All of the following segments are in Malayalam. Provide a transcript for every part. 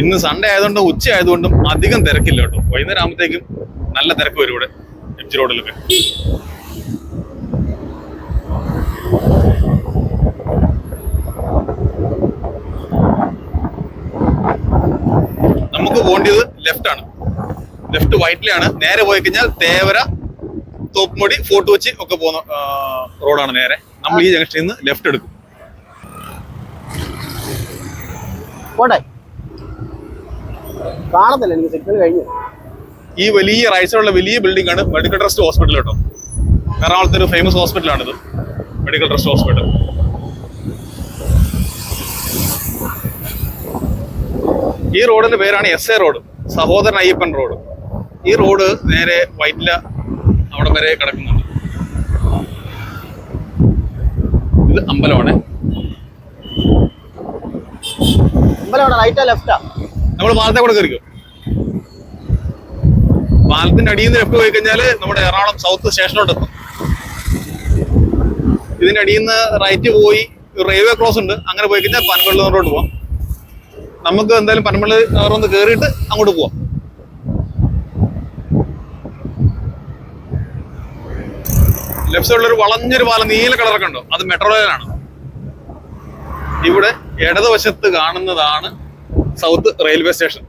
ഇന്ന് സൺഡേ ആയതുകൊണ്ടും ഉച്ച ആയതുകൊണ്ടും അധികം തിരക്കില്ല കേട്ടോ. വൈകുന്നേരം ആകുമ്പോഴത്തേക്കും നല്ല തിരക്ക് വരും ഇവിടെ എം ജി റോഡിലൊക്കെ. നമുക്ക് പോകേണ്ടത് ലെഫ്റ്റ് ആണ്. ലെഫ്റ്റ് വൈറ്റിലാണ്. നേരെ പോയി കഴിഞ്ഞാൽ തേവര, തോപ്പുമൊടി, ഫോർട്ട് കൊച്ചി ഒക്കെ പോകുന്ന റോഡാണ് നേരെ. നമ്മൾ ഈ ജംഗ്ഷനിൽ നിന്ന് ലെഫ്റ്റ് എടുക്കും. കാണത്തില്ല, എനിക്ക് സിഗ്നൽ കഴിഞ്ഞു. ഈ വലിയ റൈറ്റ് സൈഡിലുള്ള വലിയ ബിൽഡിംഗ് ആണ് മെഡിക്കൽ ട്രസ്റ്റ് ഹോസ്പിറ്റൽ കേട്ടോ. എറണാകുളത്തെ ഒരു ഫേമസ് ഹോസ്പിറ്റലാണിത്, മെഡിക്കൽ ട്രസ്റ്റ് ഹോസ്പിറ്റൽ. ഈ റോഡിന്റെ പേരാണ് SA road, Sahodaran Ayyappan road. ഈ റോഡ് നേരെ വൈറ്റില അവിടെ വരെ കിടക്കുന്നുണ്ട്. ഇത് അമ്പലമാണ്. നമ്മൾ പാലത്തെ കൂടെ കയറിക്കും. പാലത്തിന്റെ അടിയിൽ നിന്ന് ലെഫ്റ്റ് പോയി കഴിഞ്ഞാൽ നമ്മുടെ എറണാകുളം സൗത്ത് സ്റ്റേഷനോട്ട് എത്തും. ഇതിന്റെ അടിയിൽ നിന്ന് റൈറ്റ് പോയി റെയിൽവേ ക്രോസ് ഉണ്ട്, അങ്ങനെ പോയി കഴിഞ്ഞാൽ പനമ്പള്ളി നഗറോട്ട് പോവാം. നമുക്ക് എന്തായാലും പനമ്പള്ളി നഗർ ഒന്ന് കയറിയിട്ട് അങ്ങോട്ട് പോവാം. ലെഫ്റ്റ് സൈഡിലൊരു വളഞ്ഞൊരു പാലം, നീല കളറൊക്കെ ഉണ്ടോ, അത് മെട്രോ റെയിലാണ്. ഇവിടെ ഇടതുവശത്ത് കാണുന്നതാണ് south railway station.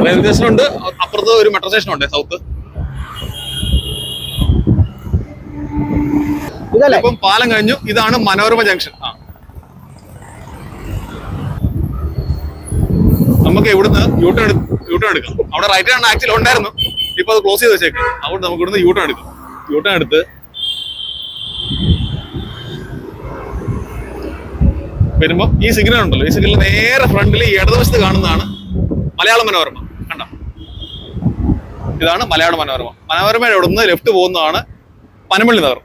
Railway station ഉണ്ട്, അപ്പുറത്ത് ഒരു മെട്രോ സ്റ്റേഷൻ ഉണ്ട് സൗത്ത്. ഇപ്പം പാലം കഴിഞ്ഞു. ഇതാണ് മനോരമ ജംഗ്ഷൻ. നമുക്ക് ഇവിടുന്ന് യൂട്ടേൺ എടുക്കാം. അവിടെ റൈറ്റ് ഹാൻഡ് ആക്ച്വലി ഉണ്ടായിരുന്നു, ഇപ്പൊ അത് ക്ലോസ് ചെയ്ത് വെച്ചേക്ക്. അതുകൊണ്ട് നമുക്ക് ഇവിടുന്ന് യൂട്ടേൺ എടുക്കാം. യൂട്ടേൺ എടുത്ത് വരുമ്പോ ഈ സിഗ്നൽ ഉണ്ടല്ലോ, ഈ സിഗ്നൽ നേരെ ഫ്രണ്ടിൽ ഈ ഇടതുവശത്ത് കാണുന്നതാണ് മലയാള മനോരമ. കണ്ടോ, ഇതാണ് മലയാള മനോരമ. മനോരമയുടെ അവിടെ നിന്ന് ലെഫ്റ്റ് പോകുന്നതാണ് പനമ്പള്ളി നഗർ.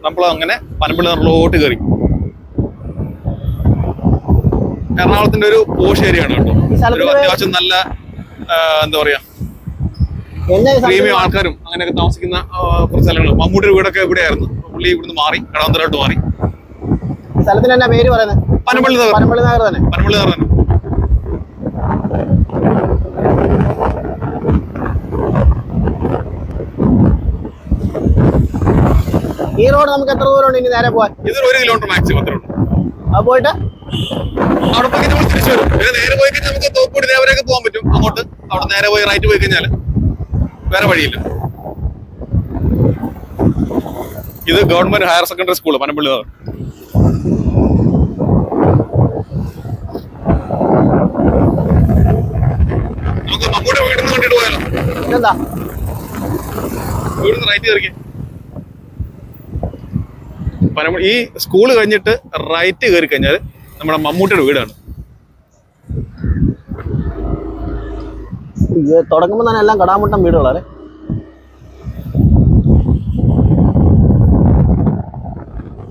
നമ്മൾ അങ്ങനെ പനമ്പള്ളി നഗറിലോട്ട് കയറി. എറണാകുളത്തിന്റെ ഒരു പോഷ് ഏരിയ ആണ് കേട്ടോ. ഒരു അത്യാവശ്യം നല്ല എന്താ പറയാ പ്രീമിയം ആൾക്കാരും അങ്ങനെയൊക്കെ താമസിക്കുന്ന കുറച്ച് സ്ഥലങ്ങൾ. മമ്മൂട്ടിയുടെ വീടൊക്കെ ഇവിടെയായിരുന്നു. പുള്ളി ഇവിടുന്ന് മാറി കടവന്തലോട്ട് മാറി. സ്ഥലത്തിന് എന്നാ പേര് പറയുന്നത്? പനമ്പള്ളി നഗർ. പനമ്പള്ളി നഗർ തന്നെ. പനമ്പള്ളി നഗർ തന്നെ. ഈ റോഡ് നമുക്ക് എത്ര ദൂരം ഉണ്ട് ഇനി നേരെ പോവാൻ? ഇതൊരു 1 കിലോമീറ്റർ മാക്സിമം അത്ര ഉണ്ട്. അത് പോയിട്ട് അവിടെ പോയി നമ്മൾ തിരിച്ചു വരും. പിന്നെ നേരെ പോയി കഴിഞ്ഞാൽ നമുക്ക് തോപ്പുടി ദേവരൊക്കെ പോകാൻ പറ്റും. അങ്ങോട്ട് അവിടെ നേരെ പോയി റൈറ്റ് പോയി കഴിഞ്ഞാൽ വേറെ വഴിയില്ല. ഇത് government higher secondary school Panampilly Nagar. നമുക്ക് മമ്മൂടെ വീടിന് കണ്ടിട്ട് പോയാലോ? എന്താ ഇവിടുന്ന് റൈറ്റ് കയറിക്കേ. ഈ സ്കൂള് കഴിഞ്ഞിട്ട് റൈറ്റ് കയറി കഴിഞ്ഞാൽ നമ്മുടെ മമ്മൂട്ടിയുടെ വീടാണ്. തുടങ്ങുമ്പോ തന്നെ എല്ലാം കടാമുട്ടം വീടുകളല്ലേ?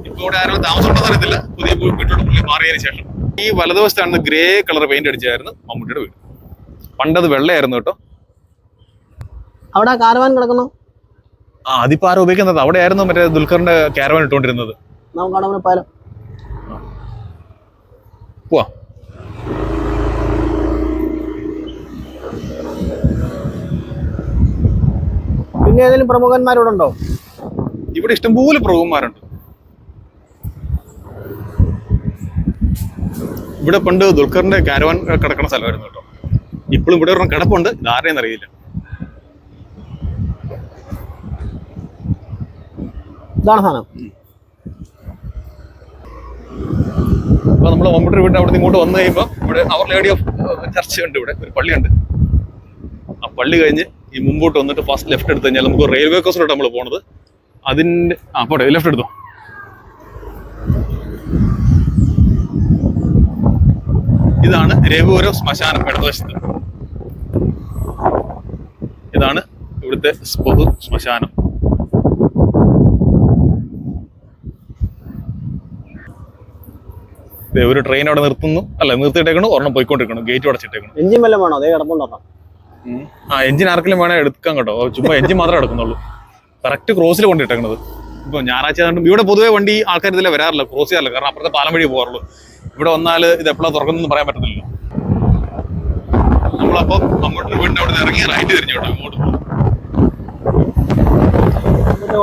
ഇപ്പൊ ഇവിടെ ആരും താമസം ഉണ്ടെന്ന് അറിയത്തില്ല. പുതിയ വീട്ടിലോട്ട് പുള്ളി മാറിയതിനു ശേഷം ഈ വലതുവശത്താണ് ഗ്രേ കളർ പെയിന്റ് അടിച്ചായിരുന്നു മമ്മൂട്ടിയുടെ വീട്. പണ്ടത് വെള്ളയായിരുന്നു കേട്ടോ. അവിടെ കാരവാൻ കിടക്കുന്നു. അതിപ്പോ ആരും ഉപയോഗിക്കുന്നത്. അവിടെ ആയിരുന്നു മറ്റേ ദുൽഖറിന്റെ കാരവാൻ ഇട്ടുകൊണ്ടിരുന്നത്. നമുക്ക് പാലം പോവാ. പിന്നെ ഏതെങ്കിലും പ്രമുഖന്മാരിവിടെ ഉണ്ടോ? ഇവിടെ ഇഷ്ടംപോലെ പ്രമുഖന്മാരുണ്ട്. ഇവിടെ പണ്ട് ദുൽഖറിന്റെ കാരവാൻ കിടക്കുന്ന സ്ഥലമായിരുന്നു കേട്ടോ. ഇപ്പോഴും ഇവിടെ ഒരെണ്ണം കിടപ്പുണ്ട്. ഇതാരെയെന്ന് അറിയില്ല. ഇതാണ് സാധനം. അപ്പൊ നമ്മള് മമ്മൂട്ടിയുടെ വീട്ടിൽ അവിടെ ഇങ്ങോട്ട് വന്നു കഴിയുമ്പോൾ ഇവിടെ അവർ ലേഡി ഓഫ് ചർച്ച് ഉണ്ട്. ഇവിടെ ഒരു പള്ളിയുണ്ട്. ആ പള്ളി കഴിഞ്ഞ് ഈ മുമ്പോട്ട് വന്നിട്ട് ഫസ്റ്റ് ലെഫ്റ്റ് എടുത്തു കഴിഞ്ഞാൽ നമുക്ക് റെയിൽവേ ക്രോസിലോട്ട് നമ്മൾ പോണത്. അതിന്റെ പോട്ടെ, ലെഫ്റ്റ് എടുത്തോ. ഇതാണ് രഘുപുരം ശ്മശാനം ഇടതുവശത്ത്. ഇതാണ് ഇവിടുത്തെ പൊതു ശ്മശാനം. ഒരു ട്രെയിൻ അവിടെ നിർത്തുന്നു, അല്ല നിർത്തിയിട്ടേക്കണു, ഒരെണ്ണം പോയിക്കൊണ്ടിരിക്കണം. ഗേറ്റ് അടച്ചിട്ടേക്കണം. എഞ്ചിൻ വല്ലതും വേണോ? അതേ കിടപ്പുണ്ടോ? എഞ്ചിൻ ആർക്കെങ്കിലും വേണേ എടുക്കാൻ കേട്ടോ. ചുമ്മാ എഞ്ചിൻ മാത്രമേ എടുക്കുന്നുള്ളൂ. കറക്റ്റ് ക്രോസിൽ കൊണ്ടിട്ടേക്കണത്. ഇപ്പൊ ഞായറാഴ്ച ആയതുകൊണ്ട് ഇവിടെ പൊതുവെ വണ്ടി ആൾക്കാർ ഇതിലെ വരാറില്ല, ക്രോസ് ചെയ്യാറില്ല. കാരണം അപ്പുറത്തെ പാലം വഴി പോകാറുള്ളൂ. ഇവിടെ വന്നാൽ ഇത് എപ്പോഴാണ് തുറക്കുന്നതെന്ന് പറയാൻ പറ്റത്തില്ലല്ലോ. നമ്മളപ്പോ അങ്ങോട്ട് വീടിന്റെ അവിടെ നിന്ന് ഇറങ്ങി റൈറ്റ് തിരിഞ്ഞു കേട്ടോ അങ്ങോട്ട് പോകും.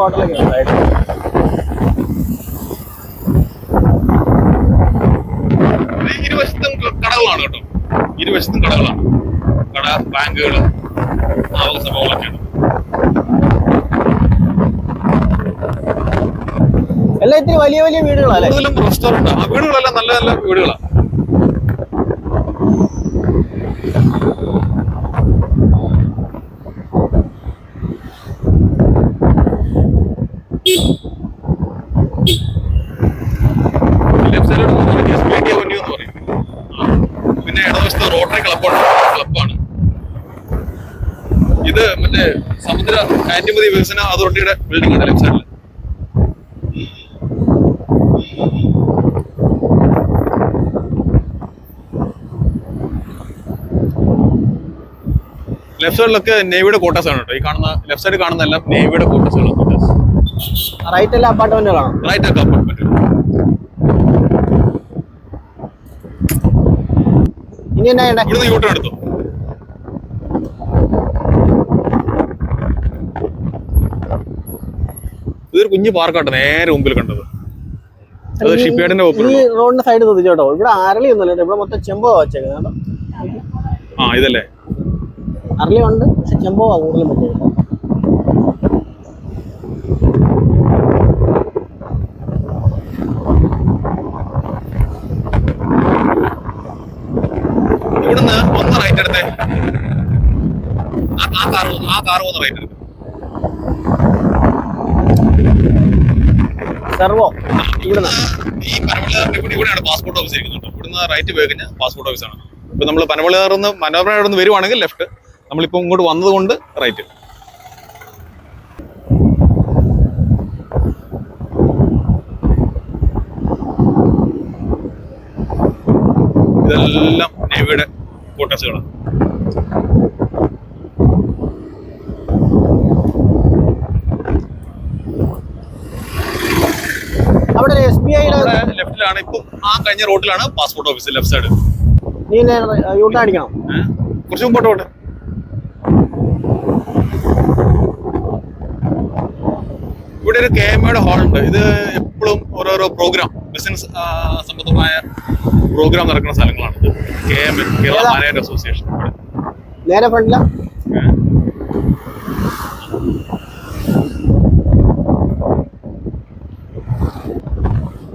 ഹോട്ടലൊക്കെ ഉണ്ട്. ഇരുവശത്തും കടകളാണ് കേട്ടോ, ഇരുവശത്തും കടകളാണ്, കട, ബാങ്കുകള്, ആ സംഭവങ്ങളൊക്കെയാണ്. എല്ലാം ഇത്തിരി വലിയ വലിയ വീടുകളല്ലേ? കൂടുതലും റെസ്റ്റോറന്റ്. ആ വീടുകളെല്ലാം നല്ല നല്ല വീടുകളാണ്. ലെഫ്റ്റ് സൈഡിലോട്ട് എസ്പിടി അവന്യൂ എന്ന് പറയും. പിന്നെ ഇടതുവശത്ത് റോട്ടറി ക്ലബ്ബാണ്. ഇത് മറ്റേ സമുദ്ര കയറ്റുമതി വികസന അതോറിറ്റിയുടെ ബിൽഡിംഗ് ആണ് ലെഫ്റ്റ് സൈഡിൽ. ലെഫ്റ്റ് സൈഡിലൊക്കെ നേവിയുടെ ക്വാർട്ടേഴ്സ് ആണ് കേട്ടോ. ഈ കാണുന്ന ലെഫ്റ്റ് സൈഡ് കാണുന്ന എല്ലാം നേവിയുടെ ക്വാർട്ടേഴ്സുകളാണ്. റൈറ്റ് എല്ലാം അപ്പാർട്ട്മെന്റുകളാണ്. റൈറ്റ് ഒക്കെ അപ്പാർട്ട്മെന്റ്. ഇനി എന്നാ ചെയ്യണ്ടേ? ഇവിടുന്ന് യൂട്ടേൺ എടുത്തു. ഇതൊരു കുഞ്ഞു പാർക്കാട്ടെ നേരെ മുമ്പിൽ കണ്ടത്. അത് ഷിപ്പ്യാർഡിന്റെ ഈ റോഡിന്റെ സൈഡ് ശ്രദ്ധിച്ചോട്ടോ, ഇവിടെ അരളി ഒന്നുമില്ല, ഇവിടെ മൊത്തം ചെമ്പോ വെച്ചേക്കുന്നത്. ആ ഇതല്ലേ അരളി ഉണ്ട്, പക്ഷെ ചെമ്പോ കൂടുതലും വെച്ചേക്കുന്നത്. ഇവിടുന്ന് ഒന്ന് റൈറ്റ് എടുത്തേ. ആ കാർ ഒന്ന് റൈറ്റ് എടുത്ത്. സെർവോ ഇവിടുന്ന് ഈ പനവള്ളിയാറിന്റെ ഇവിടെയാണ് പാസ്പോർട്ട് ഓഫീസ് ഇരിക്കുന്നുണ്ട്. ഇവിടുന്ന് റൈറ്റ് പോയി കഴിഞ്ഞാൽ പാസ്പോർട്ട് ഓഫീസാണ്. ഇപ്പൊ നമ്മൾ പനവള്ളിയാറിൽ നിന്ന് മനോരമയിൽ നിന്ന് വരുവാണെങ്കിൽ ലെഫ്റ്റ്, നമ്മളിപ്പോ ഇങ്ങോട്ട് വന്നത് കൊണ്ട് റൈറ്റ്. ഇതെല്ലാം നേവിയുടെ ക്വാർട്ടേഴ്സുകളാണ്. അവിടെ SBI ലെഫ്റ്റിലാണ്. ഇപ്പൊ ആ കഴിഞ്ഞ റോഡിലാണ് പാസ്പോർട്ട് ഓഫീസ് ലെഫ്റ്റ് സൈഡ്. നീ യൂട്ടേൺ അടിക്കണം. കുറച്ച് മുമ്പോട്ട് പോട്ടെ. ഇവിടെ ഒരു KMAയുടെ ഹാൾ ഉണ്ട്. ഇത് എപ്പോഴും ഓരോരോ പ്രോഗ്രാം, ബിസിനസ് സംബന്ധമായ പ്രോഗ്രാം നടക്കുന്ന സ്ഥലങ്ങളാണ്. ഇത് KMA, കേരള മാനേജർ അസോസിയേഷൻ. നേരെ ഫ്രണ്ടില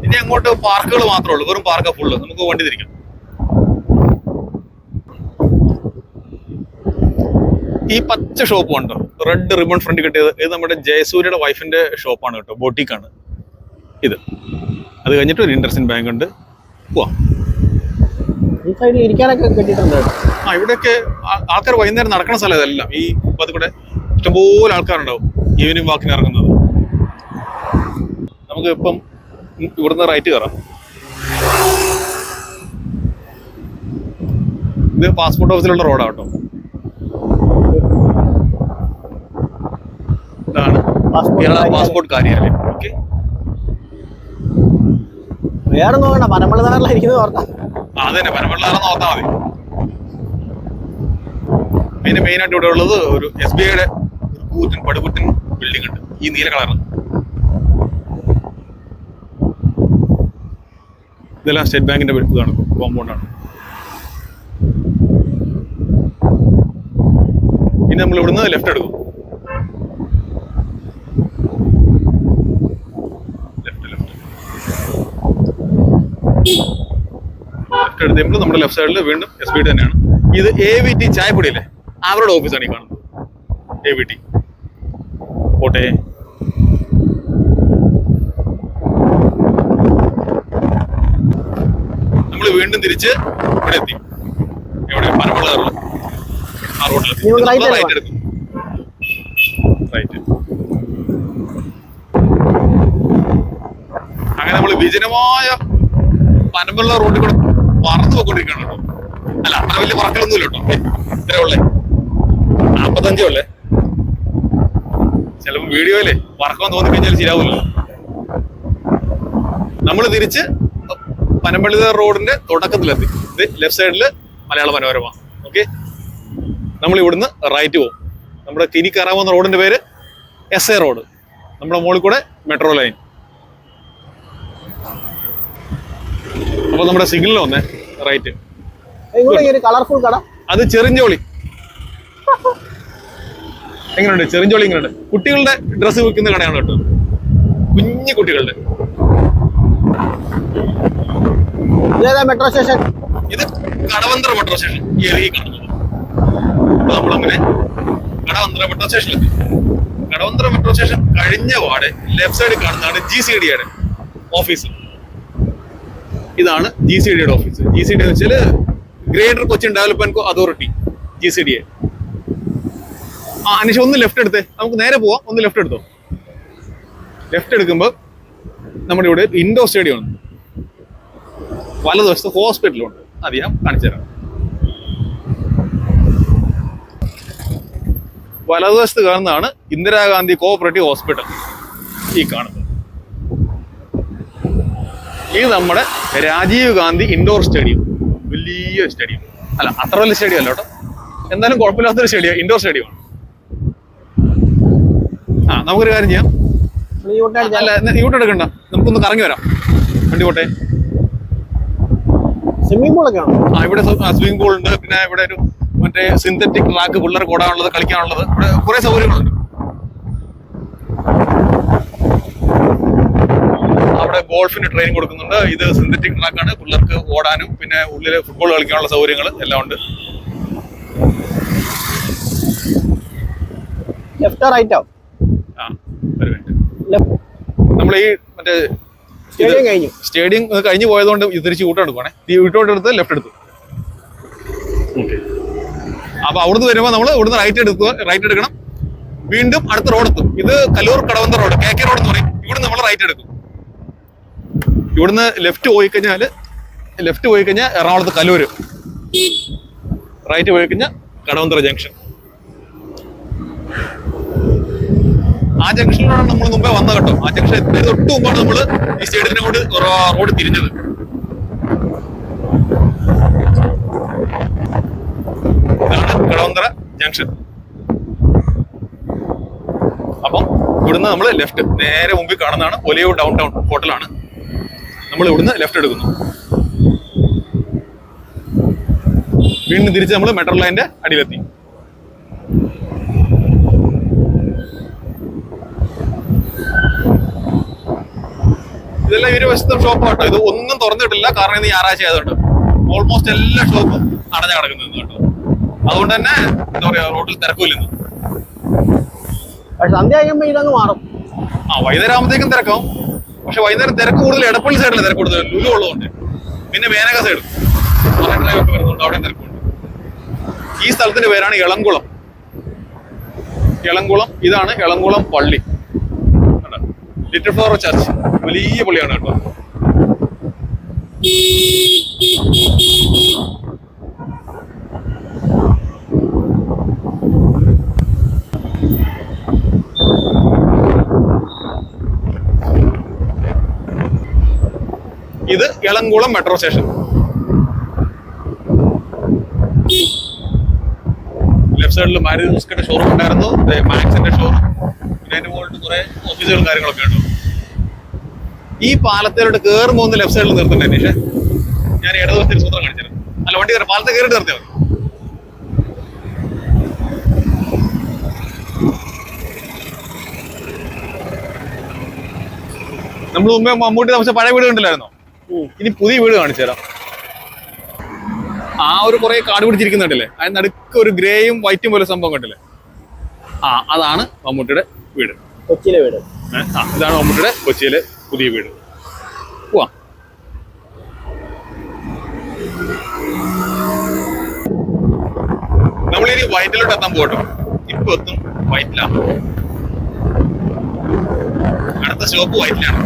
ഇനി അങ്ങോട്ട് പാർക്കുകൾ മാത്രമേ ഉള്ളൂ. വെറും പാർക്കാ ഫുള്ള്. നമുക്ക് വണ്ടി തിരിക്കാം. ഈ പച്ച ഷോപ്പ് ഉണ്ട്, റെഡ് റിബൺ ഫ്രണ്ട് കിട്ടിയത്. ഇത് നമ്മുടെ ജയസൂര്യയുടെ വൈഫിന്റെ ഷോപ്പാണ് കേട്ടോ, ബോട്ടിക്കാണ് ഇത്. അത് കഴിഞ്ഞിട്ട് ഒരു ഇൻഡസ്ഇൻഡ് ബാങ്ക് ഉണ്ട്. പോവാം. ഈ സൈഡിൽ ഇരിക്കാനൊക്കെ കെട്ടിയിട്ടുണ്ട്. ആ ഇവിടെയൊക്കെ ആൾക്കാർ വൈകുന്നേരം നടക്കുന്ന സ്ഥലം ഇതെല്ലാം. ഈ അതിൽ കൂടെ ഇഷ്ടംപോലെ ആൾക്കാരുണ്ടാവും ഈവനിങ് വാക്കിന് ഇറങ്ങുന്നത്. നമുക്ക് ഇപ്പം ഇവിടുന്ന് റൈറ്റ് കയറാം. ഇത് പാസ്പോർട്ട് ഓഫീസിലുള്ള റോഡാണ് കേട്ടോ. ഇതാണ് കേരള പാസ്പോർട്ട് കാര്യാലയം. ഓക്കെ, വേറെ നോക്കണ്ട, പനമ്പള്ളിനാറിലായിരിക്കുന്നത് ഓർത്താ. അത് തന്നെ, പനമ്പള്ളിനാറെന്ന് ഓർത്താൽ മതി. അതിന് മെയിനായിട്ട് ഇവിടെ ഉള്ളത് ഒരു SBIയുടെ പടുകുറ്റൻ ബിൽഡിംഗ് ഉണ്ട്, ഈ നീല കളറ്. ഇതെല്ലാം സ്റ്റേറ്റ് ബാങ്കിന്റെ ഇതാണ്, കോമ്പൗണ്ടാണ്. ഇനി നമ്മൾ ഇവിടുന്ന് ലെഫ്റ്റ് എടുക്കും. ലെഫ്റ്റ് എടുത്തുമ്പോൾ നമ്മുടെ ലെഫ്റ്റ് സൈഡിൽ വീണ്ടും SBI തന്നെയാണ്. ഇത് AVT ചായപ്പൊടിയല്ലേ, അവരുടെ ഓഫീസാണ് ഈ കാണുന്നത്. AVT കോട്ടെ. നമ്മൾ വീണ്ടും തിരിച്ച് ഇവിടെ എത്തി. എവിടെ? പനമ്പള്ളിയാറിൽ ആ റോഡിലെത്തി. റൈറ്റ് എടുക്കും. റൈറ്റ്. അങ്ങനെ നമ്മൾ വിജനമായ പനമ്പള്ളിയാർ റോഡിൽ കൂടെ പറന്നു പോയിക്കൊണ്ടിരിക്കുകയാണ് കേട്ടോ. അല്ല, അത്ര വലിയ പറക്കലൊന്നുമില്ല കേട്ടോ. ഇത്രേ ഉള്ളേ, 45 ഉള്ളേ. ചിലപ്പോൾ വീഡിയോയിലേ പറക്കാൻ തോന്നി കഴിഞ്ഞാൽ ശരിയാവില്ലല്ലോ. നമ്മൾ തിരിച്ച് പനമ്പള്ളിയാർ റോഡിന്റെ തുടക്കത്തിലെത്തി. ഇത് ലെഫ്റ്റ് സൈഡില് മലയാള മനോരമ. ഓക്കെ, നമ്മൾ ഇവിടുന്ന് റൈറ്റ് പോകും. നമ്മുടെ ഇനി കയറാൻ പോകുന്ന റോഡിന്റെ പേര് SA റോഡ്. നമ്മുടെ മുകളിൽ കൂടെ മെട്രോ ലൈൻ. അപ്പൊ നമ്മുടെ സിഗ്നൽ വന്നേ റൈറ്റ്. കളർഫുൾ കട അത് ചെറിഞ്ചോളി. എങ്ങനെയുണ്ട് ചെറിഞ്ചോളി? ഇങ്ങനെയുണ്ട്. കുട്ടികളുടെ ഡ്രസ്സ് വിൽക്കുന്ന കടയാണ് കേട്ടോ, കുഞ്ഞു കുട്ടികളുടെ. Metro station. ഇത് കടവന്ത്ര മെട്രോ സ്റ്റേഷൻ. ഈ കാണുന്നത് നമ്മളങ്ങനെ കടവന്ത്ര മെട്രോ സ്റ്റേഷനിലെത്തി. കടവന്ത്ര മെട്രോ സ്റ്റേഷൻ കഴിഞ്ഞ പാടെ ലെഫ്റ്റ് സൈഡിൽ കാണുന്നതാണ് GCDയുടെ ഓഫീസ്. ഇതാണ് GCDയുടെ ഓഫീസ്. GCD എന്ന് വെച്ചാൽ greater Cochin development authority, GCDA. Aneesh ഒന്ന് ലെഫ്റ്റ് എടുത്തേ, നമുക്ക് നേരെ പോവാം. ഒന്ന് ലെഫ്റ്റ് എടുത്തോ. ലെഫ്റ്റ് എടുക്കുമ്പോൾ നമ്മുടെ ഇവിടെ ഇൻഡോർ സ്റ്റേഡിയം ഉണ്ട്, വലതുവശത്ത് ഹോസ്പിറ്റലുണ്ട്. അത് ഞാൻ കാണിച്ചു തരാം. വലതുവശത്ത് കാണുന്നതാണ് ഇന്ദിരാഗാന്ധി കോഓപ്പറേറ്റീവ് ഹോസ്പിറ്റൽ. ഈ കാണുന്നത് ഇത് നമ്മുടെ രാജീവ് ഗാന്ധി ഇൻഡോർ സ്റ്റേഡിയം. വലിയ സ്റ്റേഡിയം അല്ല, അത്ര വലിയ സ്റ്റേഡിയം അല്ല കേട്ടോ, എന്തായാലും കുഴപ്പമില്ലാത്തൊരു സ്റ്റേഡിയം, ഇൻഡോർ സ്റ്റേഡിയമാണ്. നമുക്കൊരു കാര്യം ചെയ്യാം. അല്ല, യൂട്ട് എടുക്കണ്ട, നമുക്കൊന്ന് കറങ്ങി വരാം. വണ്ടി പോട്ടെ. സ്വിമ്മിംഗ് പൂളൊക്കെ ഇവിടെ സ്വിമ്മിംഗ് പൂൾ ഉണ്ട്. പിന്നെ ഇവിടെ ഒരു മറ്റേ സിന്തറ്റിക് ട്രാക്ക്, പിള്ളേർക്ക് ഓടാനുള്ളത്, കളിക്കാനുള്ളത്, ഇവിടെ കുറെ സൗകര്യങ്ങളുണ്ട്. അവിടെ ഗോൾഫിന് ട്രെയിനിങ് കൊടുക്കുന്നുണ്ട്. ഇത് സിന്തറ്റിക് ട്രാക്കാണ്, പിള്ളേർക്ക് ഓടാനും പിന്നെ ഉള്ളിൽ ഫുട്ബോൾ കളിക്കാനുള്ള സൗകര്യങ്ങൾ എല്ലാം ഉണ്ട്. ലെഫ്റ്റോ റൈറ്റോ? ഒരു മിനിറ്റ്. നമ്മൾ ഈ മറ്റേ സ്റ്റേഡിയം കഴിഞ്ഞ് പോയതുകൊണ്ട് തിരിച്ച് കൂട്ടെടുക്കുവാണേ. ഈ വീട്ടോട്ടെടുത്ത് ലെഫ്റ്റ് എടുത്തു. അപ്പൊ അവിടുന്ന് വരുമ്പോൾ നമ്മൾ ഇവിടുന്ന് റൈറ്റ് എടുക്കണം. വീണ്ടും അടുത്ത റോഡ് എത്തും. ഇത് Kallur Kadavanthra road, KK road എന്ന് പറയും. ഇവിടുന്ന് നമ്മൾ റൈറ്റ് എടുക്കും. ഇവിടുന്ന് ലെഫ്റ്റ് പോയി കഴിഞ്ഞാൽ എറണാകുളത്ത് കല്ലൂര്, റൈറ്റ് പോയി കഴിഞ്ഞാൽ കടവന്ത്ര ജംഗ്ഷൻ. ആ ജംഗ്ഷനിലാണ് നമ്മൾ മുമ്പേ വന്നത് കേട്ടോ. ആ ജംഗ്ഷൻ എത്തുന്നതിന് തൊട്ട് മുമ്പാണ് നമ്മൾ ഈ സ്റ്റേഡിയത്തിനെ കൊണ്ട് റോഡ് തിരിഞ്ഞത്. ഇതാണ് കടവന്ത്ര ജംഗ്ഷൻ. അപ്പം ഇവിടുന്ന് നമ്മൾ ലെഫ്റ്റ്, നേരെ മുമ്പിൽ കാണുന്നതാണ് ഒലിവ് ഡൗൺ ടൗൺ ഹോട്ടലാണ്. നമ്മൾ ഇവിടുന്ന് ലെഫ്റ്റ് എടുക്കുന്നു. വീണ്ടും തിരിച്ച് നമ്മൾ മെട്രോ ലൈനിന്റെ അടിയിലെത്തി. ഇതെല്ലാം ഇരുവശത്തും ഷോപ്പ് കേട്ടോ. ഇത് ഒന്നും തുറന്നിട്ടില്ല, കാരണം ഇന്ന് ഞായറാഴ്ച ആയതുകൊണ്ട് ഓൾമോസ്റ്റ് എല്ലാ ഷോപ്പും അടഞ്ഞു കിടക്കുന്നത് കേട്ടോ. അതുകൊണ്ട് തന്നെ എന്താ പറയാ, റോഡിൽ തിരക്കില്ലെന്ന്. സന്ധ്യ കഴിയുമ്പോ ഇതങ്ങ് മാറും. വൈകുന്നേരം ആകുമ്പോഴത്തേക്കും തിരക്കാവും. പക്ഷെ വൈകുന്നേരം തിരക്ക് കൂടുതൽ എടപ്പള്ളി സൈഡിലെ തിരക്ക് കൂടുതൽ, ലുലു ഉള്ളതുകൊണ്ട്. പിന്നെ മേനക സൈഡ് ഒക്കെ വരുന്നുണ്ട്, അവിടെ തിരക്കുണ്ട്. ഈ സ്ഥലത്തിന്റെ പേരാണ് എളംകുളം. ഇതാണ് എളംകുളം പള്ളി, ലിറ്റിൽ ഫ്ലവർ ചർച്ച്. വലിയ പള്ളിയാണ് കേട്ടോ. ഇത് എളംകുളം മെട്രോ സ്റ്റേഷൻ. ലെഫ്റ്റ് സൈഡിൽ മാരുതി സുസുക്കിയുടെ ഷോറൂം ഉണ്ടായിരുന്നു, മാക്സിന്റെ ഷോറൂം, പിന്നെ അതിന്റെ മുകളിൽ കുറെ ഓഫീസുകളും കാര്യങ്ങളൊക്കെ ഉണ്ടോ. ഈ പാലത്തിലോട്ട് കയറും പോകുന്ന ലെഫ്റ്റ് സൈഡിൽ നിർത്തണ്ടേ നിഷേ? ഞാൻ ഇടതുവശത്തിന് സൂത്രം കാണിച്ചിരുന്നു. അല്ല, വണ്ടി കയറി പാലത്തെ കയറിട്ട് നിർത്തിയാൽ മതി. നമ്മൾ മുമ്പേ മമ്മൂട്ടി താമസിച്ച പഴയ വീട് കണ്ടില്ലായിരുന്നോ? ഇനി പുതിയ വീട് കാണിച്ചു തരാം. ആ ഒരു കുറെ കാട് പിടിച്ചിരിക്കുന്നുണ്ടല്ലേ, അതിന് നടുക്ക് ഒരു ഗ്രേയും വൈറ്റും പോലെ സംഭവം കണ്ടില്ലേ? അതാണ് മമ്മൂട്ടിയുടെ വീട്, കൊച്ചിയിലെ വീട്. ഇതാണ് മമ്മൂട്ടിയുടെ കൊച്ചിയിലെ പുതിയ വീട്. പോവാ. നമ്മളിനി വൈറ്റിലോട്ട് എത്താൻ പോകട്ടോ. ഇപ്പൊ എത്തും വൈറ്റിലാണ്. അടുത്ത സ്റ്റോപ്പ് വൈറ്റിലാണ്.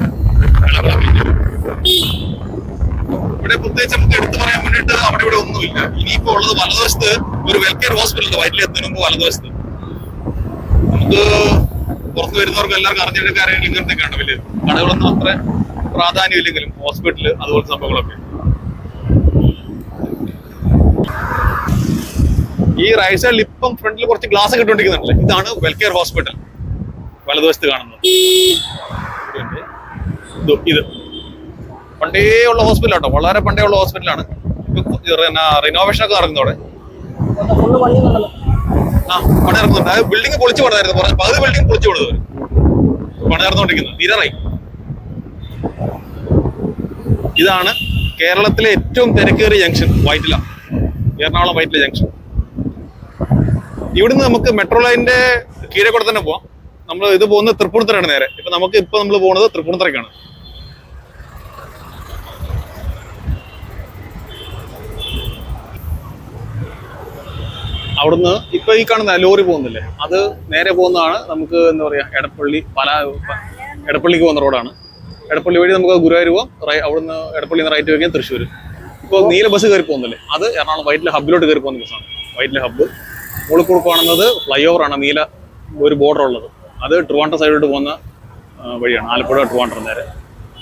ഇവിടെ പ്രത്യേകിച്ച് നമുക്ക് എടുത്തു പറയാൻ വേണ്ടിട്ട് അവിടെ ഇവിടെ ഒന്നുമില്ല. ഇനിയിപ്പോ ഉള്ളത് വലതുവശത്ത് ഒരു വെൽക്കെയർ ഹോസ്പിറ്റൽ, വൈറ്റിൽ എത്തുന്നതിന് മുമ്പ് വലതുവശത്ത്. നമുക്ക് പുറത്ത് വരുന്നവർക്ക് എല്ലാവർക്കും അറിഞ്ഞെടുക്കാരെങ്കിലും ഇങ്ങനത്തെ ആണ് വലിയ കടകളൊന്നും അത്ര പ്രാധാന്യം ഇല്ലെങ്കിലും ഹോസ്പിറ്റല് അതുപോലത്തെ സംഭവങ്ങളൊക്കെ. ഈ റൈറ്റ് സൈഡിൽ ഇപ്പം ഫ്രണ്ടിൽ കുറച്ച് ഗ്ലാസ് ഒക്കെ ഇട്ടുകൊണ്ടിരിക്കുന്നുണ്ടല്ലേ, ഇതാണ് വെൽകെയർ ഹോസ്പിറ്റൽ വലതുവശത്ത് കാണുന്നത്. ഇത് പണ്ടേ ഉള്ള ഹോസ്പിറ്റൽ ആട്ടോ, വളരെ പണ്ടേ ഉള്ള ഹോസ്പിറ്റലാണ്. റിനോവേഷൻ ഒക്കെ നടക്കുന്നതോടെ പണി ഇറങ്ങുന്നുണ്ട്. അത് ബിൽഡിംഗ് പൊളിച്ചു പണിതായിരുന്നു, പകുതി ബിൽഡിംഗ് പൊളിച്ചു പണിത് പണി നടന്നുകൊണ്ടിരിക്കുന്നത്, തീരാറായി. ഇതാണ് കേരളത്തിലെ ഏറ്റവും തിരക്കേറിയ ജംഗ്ഷൻ, വൈറ്റില, എറണാകുളം വൈറ്റില ജംഗ്ഷൻ. ഇവിടുന്ന് നമുക്ക് മെട്രോ ലൈനിന്റെ കീഴെ കൂടെ തന്നെ പോവാം. നമ്മൾ ഇത് പോകുന്നത് തൃപ്പൂണിത്തുറയാണ് നേരെ. ഇപ്പൊ നമ്മൾ പോകുന്നത് തൃപ്പൂണിത്തുറയ്ക്കാണ്. അവിടുന്ന് ഇപ്പൊ ഈ കാണുന്ന ലോറി പോകുന്നില്ലേ, അത് നേരെ പോകുന്നതാണ് നമുക്ക് എന്താ പറയാ എടപ്പള്ളിക്ക് പോകുന്ന റോഡാണ്. എടപ്പള്ളി വഴി നമുക്ക് ഗുരുവായൂർ പോകാം. അവിടുന്ന് എടപ്പള്ളിയിൽ നിന്ന് റൈറ്റ് വയ്ക്കാൻ തൃശ്ശൂർ. ഇപ്പോൾ നീല ബസ് കയറി പോകുന്നില്ലേ, അത് എറണാകുളം വൈറ്റില ഹബ്ബിലോട്ട് കയറി പോകുന്ന ബസ്സാണ്. വൈറ്റില ഹബ്ബ് മുകളിൽ കാണുന്നത് ഫ്ലൈ ഓവറാണ്, നീല ഒരു ബോർഡർ ഉള്ളത്. അത് ട്രിവാൻഡ്രം സൈഡിലോട്ട് പോകുന്ന വഴിയാണ്, ആലപ്പുഴ ട്രിവാൻഡ്രം നേരെ.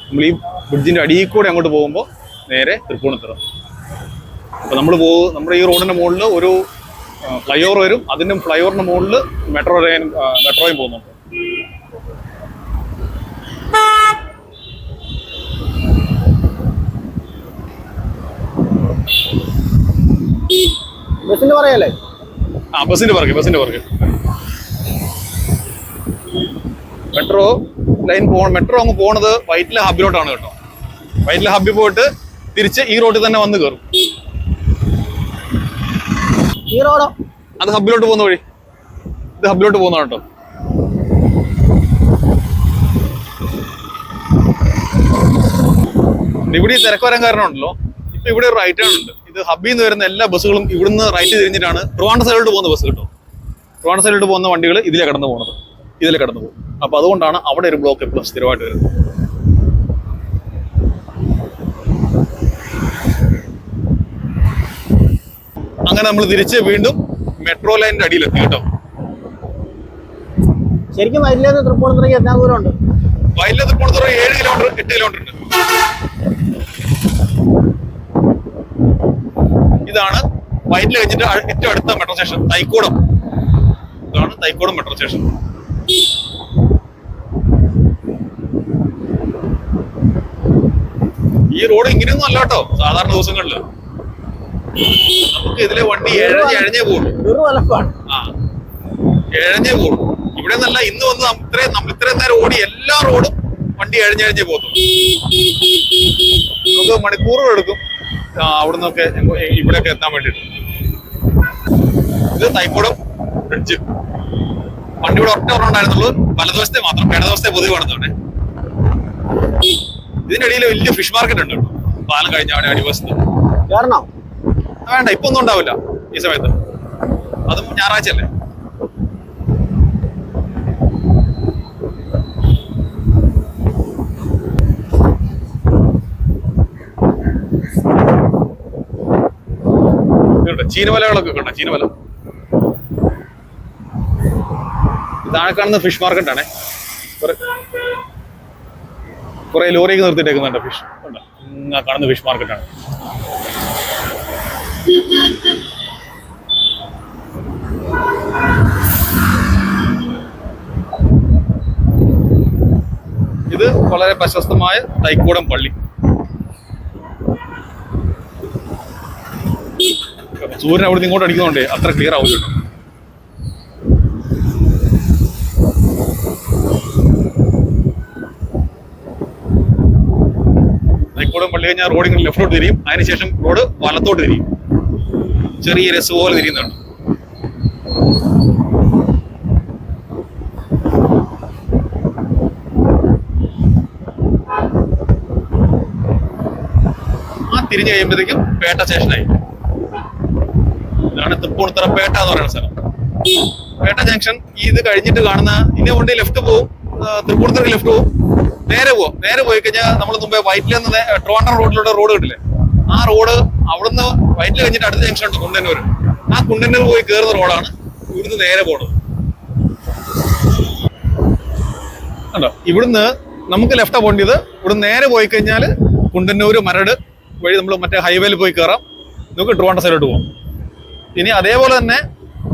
നമ്മൾ ഈ ബ്രിഡ്ജിന്റെ അടിയിൽ കൂടെ അങ്ങോട്ട് പോകുമ്പോൾ നേരെ തൃപ്പൂണിത്തുറ. അപ്പോൾ നമ്മുടെ ഈ റോഡിന്റെ മുകളിൽ ഒരു ഫ്ലൈ ഓവർ വരും. അതിന്റെ ഫ്ലൈ ഓവറിന്റെ മുകളിൽ മെട്രോയും പോകുന്നുണ്ട്. ബസിന്റെ പറയല്ലേ? ബസിന്റെ പുറകെ മെട്രോ ലൈൻ മെട്രോ അങ്ങ് പോണത് വൈറ്റില ഹബ്ബിലോട്ടാണ് കേട്ടോ. വൈറ്റില ഹബ്ബിൽ പോയിട്ട് തിരിച്ച് ഈ റോഡിൽ തന്നെ വന്ന് കയറും. ഈ റോഡോ? അത് ഹബ്ബിലോട്ട് പോകുന്ന വഴി. ഇത് ഹബ്ബിലോട്ട് പോകുന്നതാണ് കേട്ടോ. ഇവിടെ ഈ തിരക്ക് വരാൻ കാരണമുണ്ടല്ലോ, ഇപ്പൊ ഇവിടെ ഒരു റൈറ്റ് ആണ് ഉണ്ട്. ഇത് ഹബ്ബിൽ നിന്ന് വരുന്ന എല്ലാ ബസ്സുകളും ഇവിടുന്ന് റൈറ്റ് തിരിഞ്ഞിട്ടാണ് ട്രിവാൻഡ്രം സൈഡിലോട്ട് പോകുന്ന ബസ് കിട്ടും. ട്രിവാൻഡ്രം സൈഡിലോട്ട് പോകുന്ന വണ്ടികൾ ഇതിലെ കടന്നു പോകും. അപ്പൊ അതുകൊണ്ടാണ് അവിടെ ഒരു ബ്ലോക്ക് എപ്പോഴും സ്ഥിരമായിട്ട് വരുന്നത്. അങ്ങനെ നമ്മൾ തിരിച്ച് വീണ്ടും മെട്രോ ലൈനിന്റെ അടിയിലെത്തി കേട്ടോ. ശരിക്കും വൈറ്റില തൃപ്പൂണിത്തുറയ്ക്ക് എത്ര ദൂരമുണ്ട്? വൈറ്റില തൃപ്പൂണിത്തുറ 7 കിലോമീറ്റർ 8 കിലോമീറ്റർ ഉണ്ട്. ഇതാണ് വൈറ്റില കഴിഞ്ഞിട്ട് ഏറ്റവും അടുത്ത മെട്രോ സ്റ്റേഷൻ തൈക്കോടം. ഇതാണ് തൈക്കോടം മെട്രോ സ്റ്റേഷൻ. ഈ റോഡ് ഇങ്ങനെയൊന്നും അല്ല കേട്ടോ. സാധാരണ ദിവസങ്ങളില് നമുക്ക് ഇതിലെ വണ്ടി എഴഞ്ഞേ പോകുള്ളൂ. എഴഞ്ഞേ പോകുള്ളൂ. ഇവിടെ നിന്നല്ല, ഇന്ന് വന്ന് നമ്മൾ ഇത്രയും നേരം ഓടി എല്ലാ റോഡും വണ്ടി എഴഞ്ഞേ പോകുന്നു. നമുക്ക് മണിക്കൂറുകൾ എടുക്കും അവിടെ നിന്നൊക്കെ ഇവിടെയൊക്കെ എത്താൻ വേണ്ടിയിട്ട്. ഇത് തൈക്കോടം ബ്രിഡ്ജ്. വണ്ടി ഇവിടെ ഒറ്റ ഒരെണ്ണം ഉണ്ടായിരുന്നുള്ളൂ, വലതുവശത്തെ മാത്രം, ഇടതുവശത്തെ പൊതുവെ കാണുന്നവിടെ. ഇതിന്റെ ഇടയിൽ വലിയ ഫിഷ് മാർക്കറ്റ് ഉണ്ട് കേട്ടോ, പാലം കഴിഞ്ഞ അവിടെ അടിവശത്ത്. വേണ്ട, ഇപ്പൊ ഒന്നും ഉണ്ടാവില്ല ഈ സമയത്ത്, അതും ഞായറാഴ്ച അല്ലേ. ചീനവലകളൊക്കെ കണ്ട, ചീനവല. താഴെ കാണുന്ന ഫിഷ് മാർക്കറ്റ് ആണേ. കുറെ ലോറിയൊക്കെ നിർത്തിയിട്ടേക്കുന്നുണ്ട് ഫിഷ്. കാണുന്ന ഫിഷ് മാർക്കറ്റാണ്. ഇത് വളരെ പ്രശസ്തമായ തൈക്കോടം പള്ളി. സൂര്യൻ അവിടെ നിന്ന് ഇങ്ങോട്ട് അടിക്കുന്നുണ്ടേ അത്ര ക്ലിയർ ആവില്ല. തൈക്കോടം പള്ളി കഴിഞ്ഞാൽ റോഡിങ്ങനെ ലെഫ്റ്റോട്ട് തിരിയും, അതിനുശേഷം റോഡ് വലത്തോട്ട് തിരിയും. ചെറിയ രസ് പോലെ തിരിയുന്നുണ്ട്. ആ തിരിഞ്ഞു കഴിയുമ്പോഴത്തേക്കും പേട്ട സ്റ്റേഷനായി. ഇതാണ് തൃപ്പൂണിത്തുറ പേട്ട എന്ന് പറയുന്ന സ്ഥലം. പേട്ട ജംഗ്ഷൻ ഇത് കഴിഞ്ഞിട്ട് കാണുന്ന ഇനി കൊണ്ട് ലെഫ്റ്റ് പോകും, തൃപ്പൂണിത്തുറ ലെഫ്റ്റ് പോകും, നേരെ പോയി കഴിഞ്ഞാൽ നമ്മൾ മുമ്പേ വൈറ്റില നിന്ന് ട്രിവാൻഡ്രം റോഡിലൂടെ റോഡ് കിട്ടില്ലേ, ആ റോഡ് അവിടുന്ന് വൈറ്റില കഴിഞ്ഞിട്ട് അടുത്ത ജംഗ്ഷൻ ഉണ്ട് കുണ്ടന്നൂർ. ആ കുണ്ടന്നൂർ പോയി കയറുന്ന റോഡാണ് ഇവിടുന്ന് നേരെ പോണത്. കണ്ടോ, ഇവിടുന്ന് നമുക്ക് ലെഫ്റ്റാ പോകേണ്ടത്. ഇവിടുന്ന് നേരെ പോയി കഴിഞ്ഞാൽ കുണ്ടന്നൂർ മരട് വഴി നമ്മൾ മറ്റേ ഹൈവേയിൽ പോയി കയറാം. നമുക്ക് ട്രിവാൻഡ്രം സൈഡിലോട്ട് പോകാം. ഇനി അതേപോലെ തന്നെ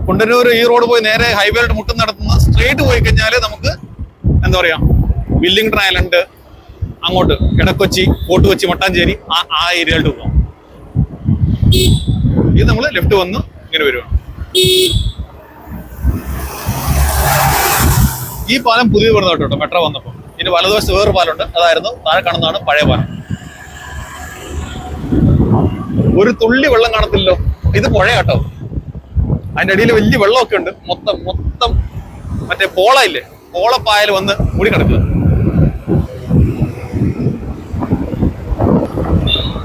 കുണ്ടന്നൂർ ഈ റോഡ് പോയി നേരെ ഹൈവേയിലോട്ട് മുട്ടും നടത്തുന്ന സ്ട്രേറ്റ് പോയി കഴിഞ്ഞാൽ നമുക്ക് എന്താ പറയാ വില്ലിംഗ്ടൺ ഐലൻഡ്, അങ്ങോട്ട് ഇടക്കൊച്ചി, ഫോർട്ട് കൊച്ചി, മട്ടാഞ്ചേരി ആ ഏരിയയിലോട്ട് പോകാം. ഇത് നമ്മൾ ലെഫ്റ്റ് വന്ന് ഇങ്ങനെ വരുവാണ്. ഈ പാലം പുതിയ വരുന്ന കേട്ടോ മെട്രോ വന്നപ്പോൾ. ഇതിന് വലതുവശത്ത് വേറൊരു പാലമുണ്ട്, അതായിരുന്നു താഴെ കാണുന്നതാണ് പഴയ പാലം. ഒരു തുള്ളി വെള്ളം കാണത്തില്ലല്ലോ, ഇത് പുഴ കേട്ടോ. അതിന്റെ അടിയിൽ വലിയ വെള്ളമൊക്കെ ഉണ്ട്. മൊത്തം മറ്റേ പോള ഇല്ലേ, പോളപ്പായൽ വന്ന് മൂടി കിടക്കുക.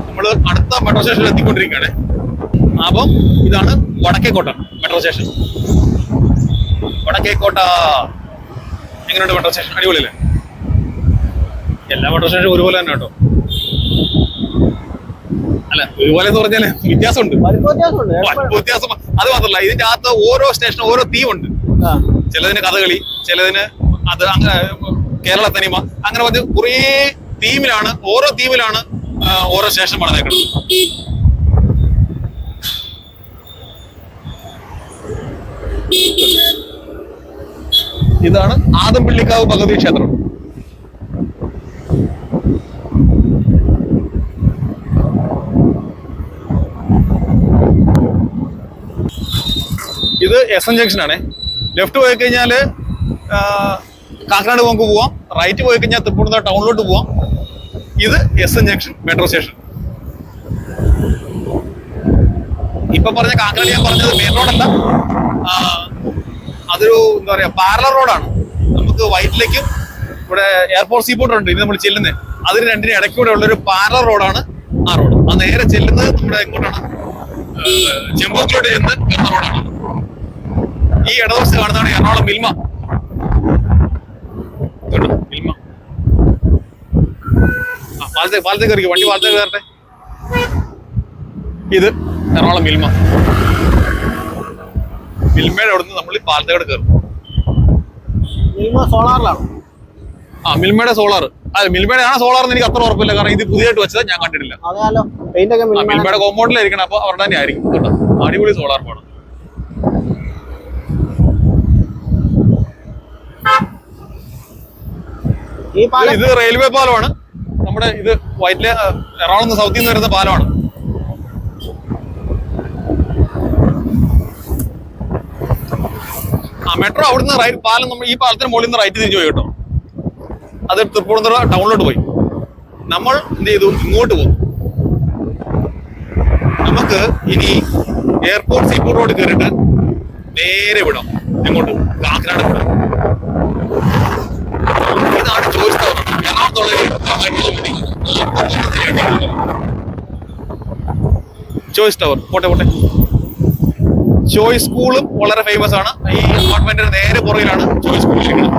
നമ്മള് അടുത്ത മെട്രോ സ്റ്റേഷനിൽ എത്തിക്കൊണ്ടിരിക്കുകയാണ്. അപ്പം ഇതാണ് വടക്കേക്കോട്ട മെട്രോ സ്റ്റേഷൻ. വടക്കേക്കോട്ട എങ്ങനെയുണ്ട് മെട്രോ സ്റ്റേഷൻ? അടിപൊളിയല്ലേ? എല്ലാ മെട്രോ സ്റ്റേഷനും ഒരുപോലെ തന്നെ കേട്ടോ. അല്ല, ഒരുപോലെ എന്ന് പറഞ്ഞാല് വ്യത്യാസമുണ്ട്. വ്യത്യാസം അത് മാത്രമല്ല, ഇതിന്റെ അകത്ത് ഓരോ സ്റ്റേഷനും ഓരോ തീമുണ്ട്. ചിലതിന് കഥകളി, ചിലതിന് അത് അങ്ങനെ കേരള തനിമ, അങ്ങനെ പറഞ്ഞ് കുറേ തീമിലാണ്, ഓരോ തീമിലാണ് ഓരോ സ്റ്റേഷൻ പണിതേക്കുന്നത്. ഇതാണ് ആദംപള്ളിക്കാവ് ഭഗവതി ക്ഷേത്രം. ഇത് എസ് എൻ ജംഗ്ഷൻ ആണ്. ലെഫ്റ്റ് പോയി കഴിഞ്ഞാല് കാക്കനാട് നമുക്ക് പോവാം, റൈറ്റ് പോയി കഴിഞ്ഞാൽ തൃപ്പൂണിത്തുറ ടൗണിലോട്ട് പോവാം. ഇത് S N junction metro station. ഇപ്പൊ പറഞ്ഞ കാക്കനാട് ഞാൻ പറഞ്ഞത് മെയിൻ റോഡല്ല, അതൊരു എന്താ പറയാ പാരലൽ റോഡാണ്. നമുക്ക് വൈറ്റിലേക്കും ഇവിടെ എയർപോർട്ട് സീപോർട്ട് ഉണ്ട്, ഇത് നമ്മൾ ചെല്ലുന്നത്, അതിന് രണ്ടിനും ഇടയ്ക്കൂടെ ഉള്ള ഒരു പാരലൽ റോഡാണ് ആ റോഡ്. ആ നേരെ ചെല്ലുന്നത് നമ്മുടെ എങ്ങോട്ടാണ്, ചെമ്പോക്കിലോട്ട് ചെന്ന് എന്ന റോഡാണ്. ഈ ഇടതുവശത്ത് കാണുന്നതാണ് എറണാകുളം മിൽമ. മിൽമ പാലത്തേക്ക് കയറിക്കും, വണ്ടി പാലത്തേക്ക് കയറട്ടെ. ഇത് എറണാകുളം മിൽമ. മിൽമയുടെ അവിടെ നിന്ന് നമ്മൾ ഈ പാലത്തേക്ക് കയറും. സോളാറിലാണ്. മിൽമയുടെ സോളാർ. അല്ല, മിൽമയുടെ ആണ് സോളാർ എന്ന് എനിക്ക് അത്ര ഉറപ്പില്ല, കാരണം ഇത് പുതിയതായിട്ട് വെച്ചത് ഞാൻ കണ്ടിട്ടില്ല. മിൽമയുടെ കോമ്പൗണ്ടിലായിരിക്കണം, അപ്പൊ അവിടെ തന്നെ ആയിരിക്കും കേട്ടോ. അടിപൊളി സോളാർ പാടം. ഇത് റെയിൽവേ പാലമാണ്. നമ്മുടെ ഇത് വൈറ്റിലെ എറണാകുളം സൗത്തിൽ നിന്ന് വരുന്ന പാലമാണ്. മെട്രോ അവിടുന്ന് പാലം നമ്മൾ ഈ പാലത്തിന് മുകളിൽ നിന്ന് റൈറ്റ് തിരിച്ചു പോയി കേട്ടോ. അത് തൃപ്പൂണിത്തുറ ടൗണിലോട്ട് പോയി. നമ്മൾ എന്ത് ചെയ്തു, ഇങ്ങോട്ട് പോകും. നമുക്ക് ഇനി എയർപോർട്ട് സീപോർട്ട് റോഡ് കയറിയിട്ട് നേരെ വിടാം. എങ്ങോട്ട്? കാക്കനാട് വിടാം. ഇതാണ് ചോയ്സ് ടവർ. ചോയ്സ് ടവർ പോട്ടെ. ചോയ്സ് സ്കൂളും വളരെ ഫേമസ് ആണ്. ഈ അപ്പാർട്ട്മെന്റിന് നേരെ പുറകിലാണ് ചോയ്സ് സ്കൂൾ ഇരിക്കുന്നത്.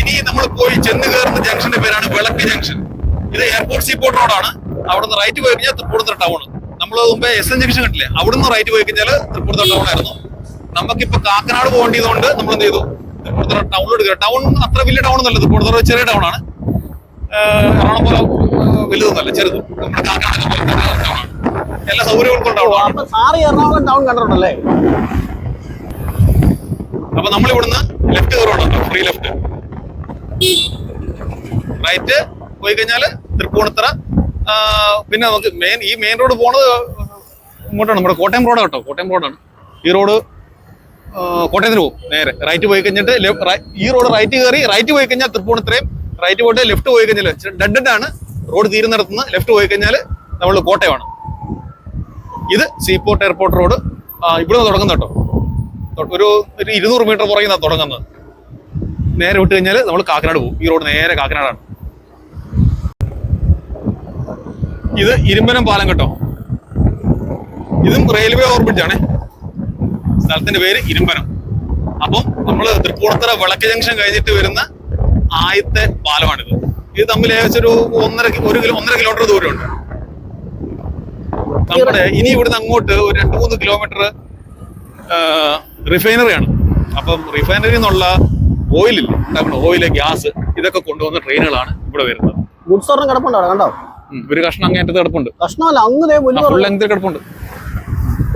ഇനി നമ്മൾ പോയി ചെന്ന് കയറുന്ന ജംഗ്ഷന്റെ പേരാണ് വിളക്ക് ജംഗ്ഷൻ. ഇത് എയർപോർട്ട് സീപോർട്ട് റോഡാണ്. അവിടുന്ന് റൈറ്റ് പോയി കഴിഞ്ഞാൽ തൃപ്പൂണിത്തുറ ടൗൺ. നമ്മൾ മുമ്പേ എസ് എൻ ജംഗ്ഷൻ കണ്ടില്ലേ, അവിടുന്ന് റൈറ്റ് പോയി കഴിഞ്ഞാൽ തൃപ്പൂണിത്തുറ ടൗൺ ആയിരുന്നു. നമുക്കിപ്പോ കാക്കനാട് പോകേണ്ടതുകൊണ്ട് നമ്മൾ എന്ത് ചെയ്തു, തൃപ്പൂണിത്തുറ ടൗണിലോട്ട് കയറി. ടൗൺ അത്ര വലിയ ടൗൺ ഒന്നല്ല, തൃപ്പൂണിത്തുറ ചെറിയ ടൗൺ ആണ്. എറണാകുളം പോലെ വലുതൊന്നല്ല, ചെറുത്. നമ്മുടെ കാക്കനാട് ടൗണാണ്. എല്ലാ സൗകര്യങ്ങൾക്കും എറണാകുളം ടൗൺ കണ്ടിട്ടുണ്ടല്ലേ. അപ്പൊ നമ്മൾ ഇവിടുന്ന് ലെഫ്റ്റ് കയറുവാണ്, ഫ്രീ ലെഫ്റ്റ്. റൈറ്റ് പോയി കഴിഞ്ഞാൽ തൃപ്പൂണിത്തുറ. പിന്നെ നമുക്ക് ഈ മെയിൻ റോഡ് പോണത് ഇങ്ങോട്ടാണ്, നമ്മുടെ കോട്ടയം റോഡ് കേട്ടോ. കോട്ടയം റോഡാണ് ഈ റോഡ്. കോട്ടയത്തിന് പോകും നേരെ. റൈറ്റ് പോയി കഴിഞ്ഞിട്ട് ഈ റോഡ് റൈറ്റ് കയറി റൈറ്റ് പോയി കഴിഞ്ഞാൽ തൃപ്പൂണിത്തുറയും, റൈറ്റ് പോയിട്ട് ലെഫ്റ്റ് പോയി കഴിഞ്ഞാൽ ഡെഡ് ആണ് റോഡ് തീരുന്നിടത്തുനിന്ന് ലെഫ്റ്റ് പോയി കഴിഞ്ഞാൽ നമ്മൾ കോട്ടയമാണ്. ഇത് സീപോർട്ട് എയർപോർട്ട് റോഡ്. ഇവിടുന്ന് തുടങ്ങുന്ന കേട്ടോ. ഒരു 200 മീറ്റർ പുറകിൽ നിന്നാണ് തുടങ്ങുന്നത്. നേരെ വിട്ട് കഴിഞ്ഞാൽ നമ്മൾ കാക്കനാട് പോകും. ഈ റോഡ് നേരെ കാക്കനാടാണ്. ഇത് ഇരുമ്പനം പാലം കേട്ടോ. ഇതും റെയിൽവേ ഓവർബ്രിഡ്ജ് ആണ്. സ്ഥലത്തിന്റെ പേര് ഇരുമ്പനം. അപ്പം നമ്മൾ തൃപ്പൂണിത്തുറ വിളക്ക് ജംഗ്ഷൻ കഴിഞ്ഞിട്ട് വരുന്ന ആദ്യത്തെ പാലമാണിത്. ഇത് തമ്മിൽ ഏകദേശം ഒരു 1.5 കിലോമീറ്റർ ദൂരമുണ്ട്. നമ്മുടെ ഇനി ഇവിടുന്ന് അങ്ങോട്ട് ഒരു 2-3 കിലോമീറ്റർ റിഫൈനറിയാണ്. അപ്പം റിഫൈനറിയിൽ നിന്നുള്ള ഓയിലില്ല, ഉണ്ടാക്കുന്ന ഓയില്, ഗ്യാസ്, ഇതൊക്കെ കൊണ്ടുവന്ന ട്രെയിനുകളാണ് ഇവിടെ വരുന്നത്. ഗുഡ്സ് ഒരെണ്ണം കിടപ്പുണ്ടോ? കണ്ടോ? ഒരു കഷ്ണം അങ്ങേറ്റത്ത് കിടപ്പുണ്ട്. കഷ്ണമല്ല, അങ്ങ് ഫുൾ ലെങ്ത് കിടപ്പുണ്ട്.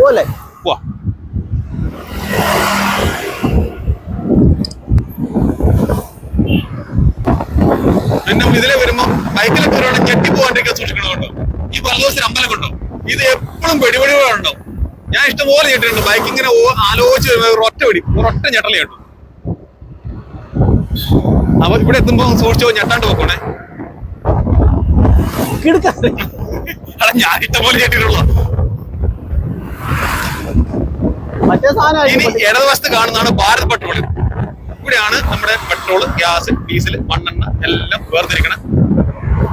പോലെ വാ പിന്നെ ഇതിലെ വരുമ്പോ ബൈക്കിലൊക്കെ ഒരാളെ ഞെട്ടിപ്പോവാണ്ടിരിക്കാൻ സൂക്ഷിക്കണം കേട്ടോ. ഈ വലതുവശത്തിന് അമ്പലം കൊണ്ടോ, ഇത് എപ്പോഴും വെടിവെടികളുണ്ടോ. ഞാൻ ഇഷ്ടംപോലെ ഞെട്ടിട്ടുണ്ട്. ബൈക്ക് ഇങ്ങനെ ആലോചിച്ച് ഒരൊറ്റ ഞെട്ടലേ കേട്ടു. അപ്പൊ ഇവിടെ എത്തുമ്പോ സൂക്ഷിച്ചോ, ഞെട്ടാണ്ട് പോക്കണേ. ഞാൻ ഇഷ്ടംപോലെ ഞെട്ടിട്ടുള്ള. ഇനി ഇടതുവശത്ത് കാണുന്നതാണ് ഭാരത് പെട്രോളിയം. ഇവിടെയാണ് നമ്മുടെ പെട്രോൾ, ഗ്യാസ്, ഡീസൽ, മണ്ണെണ്ണ എല്ലാം വേർതിരിക്കണ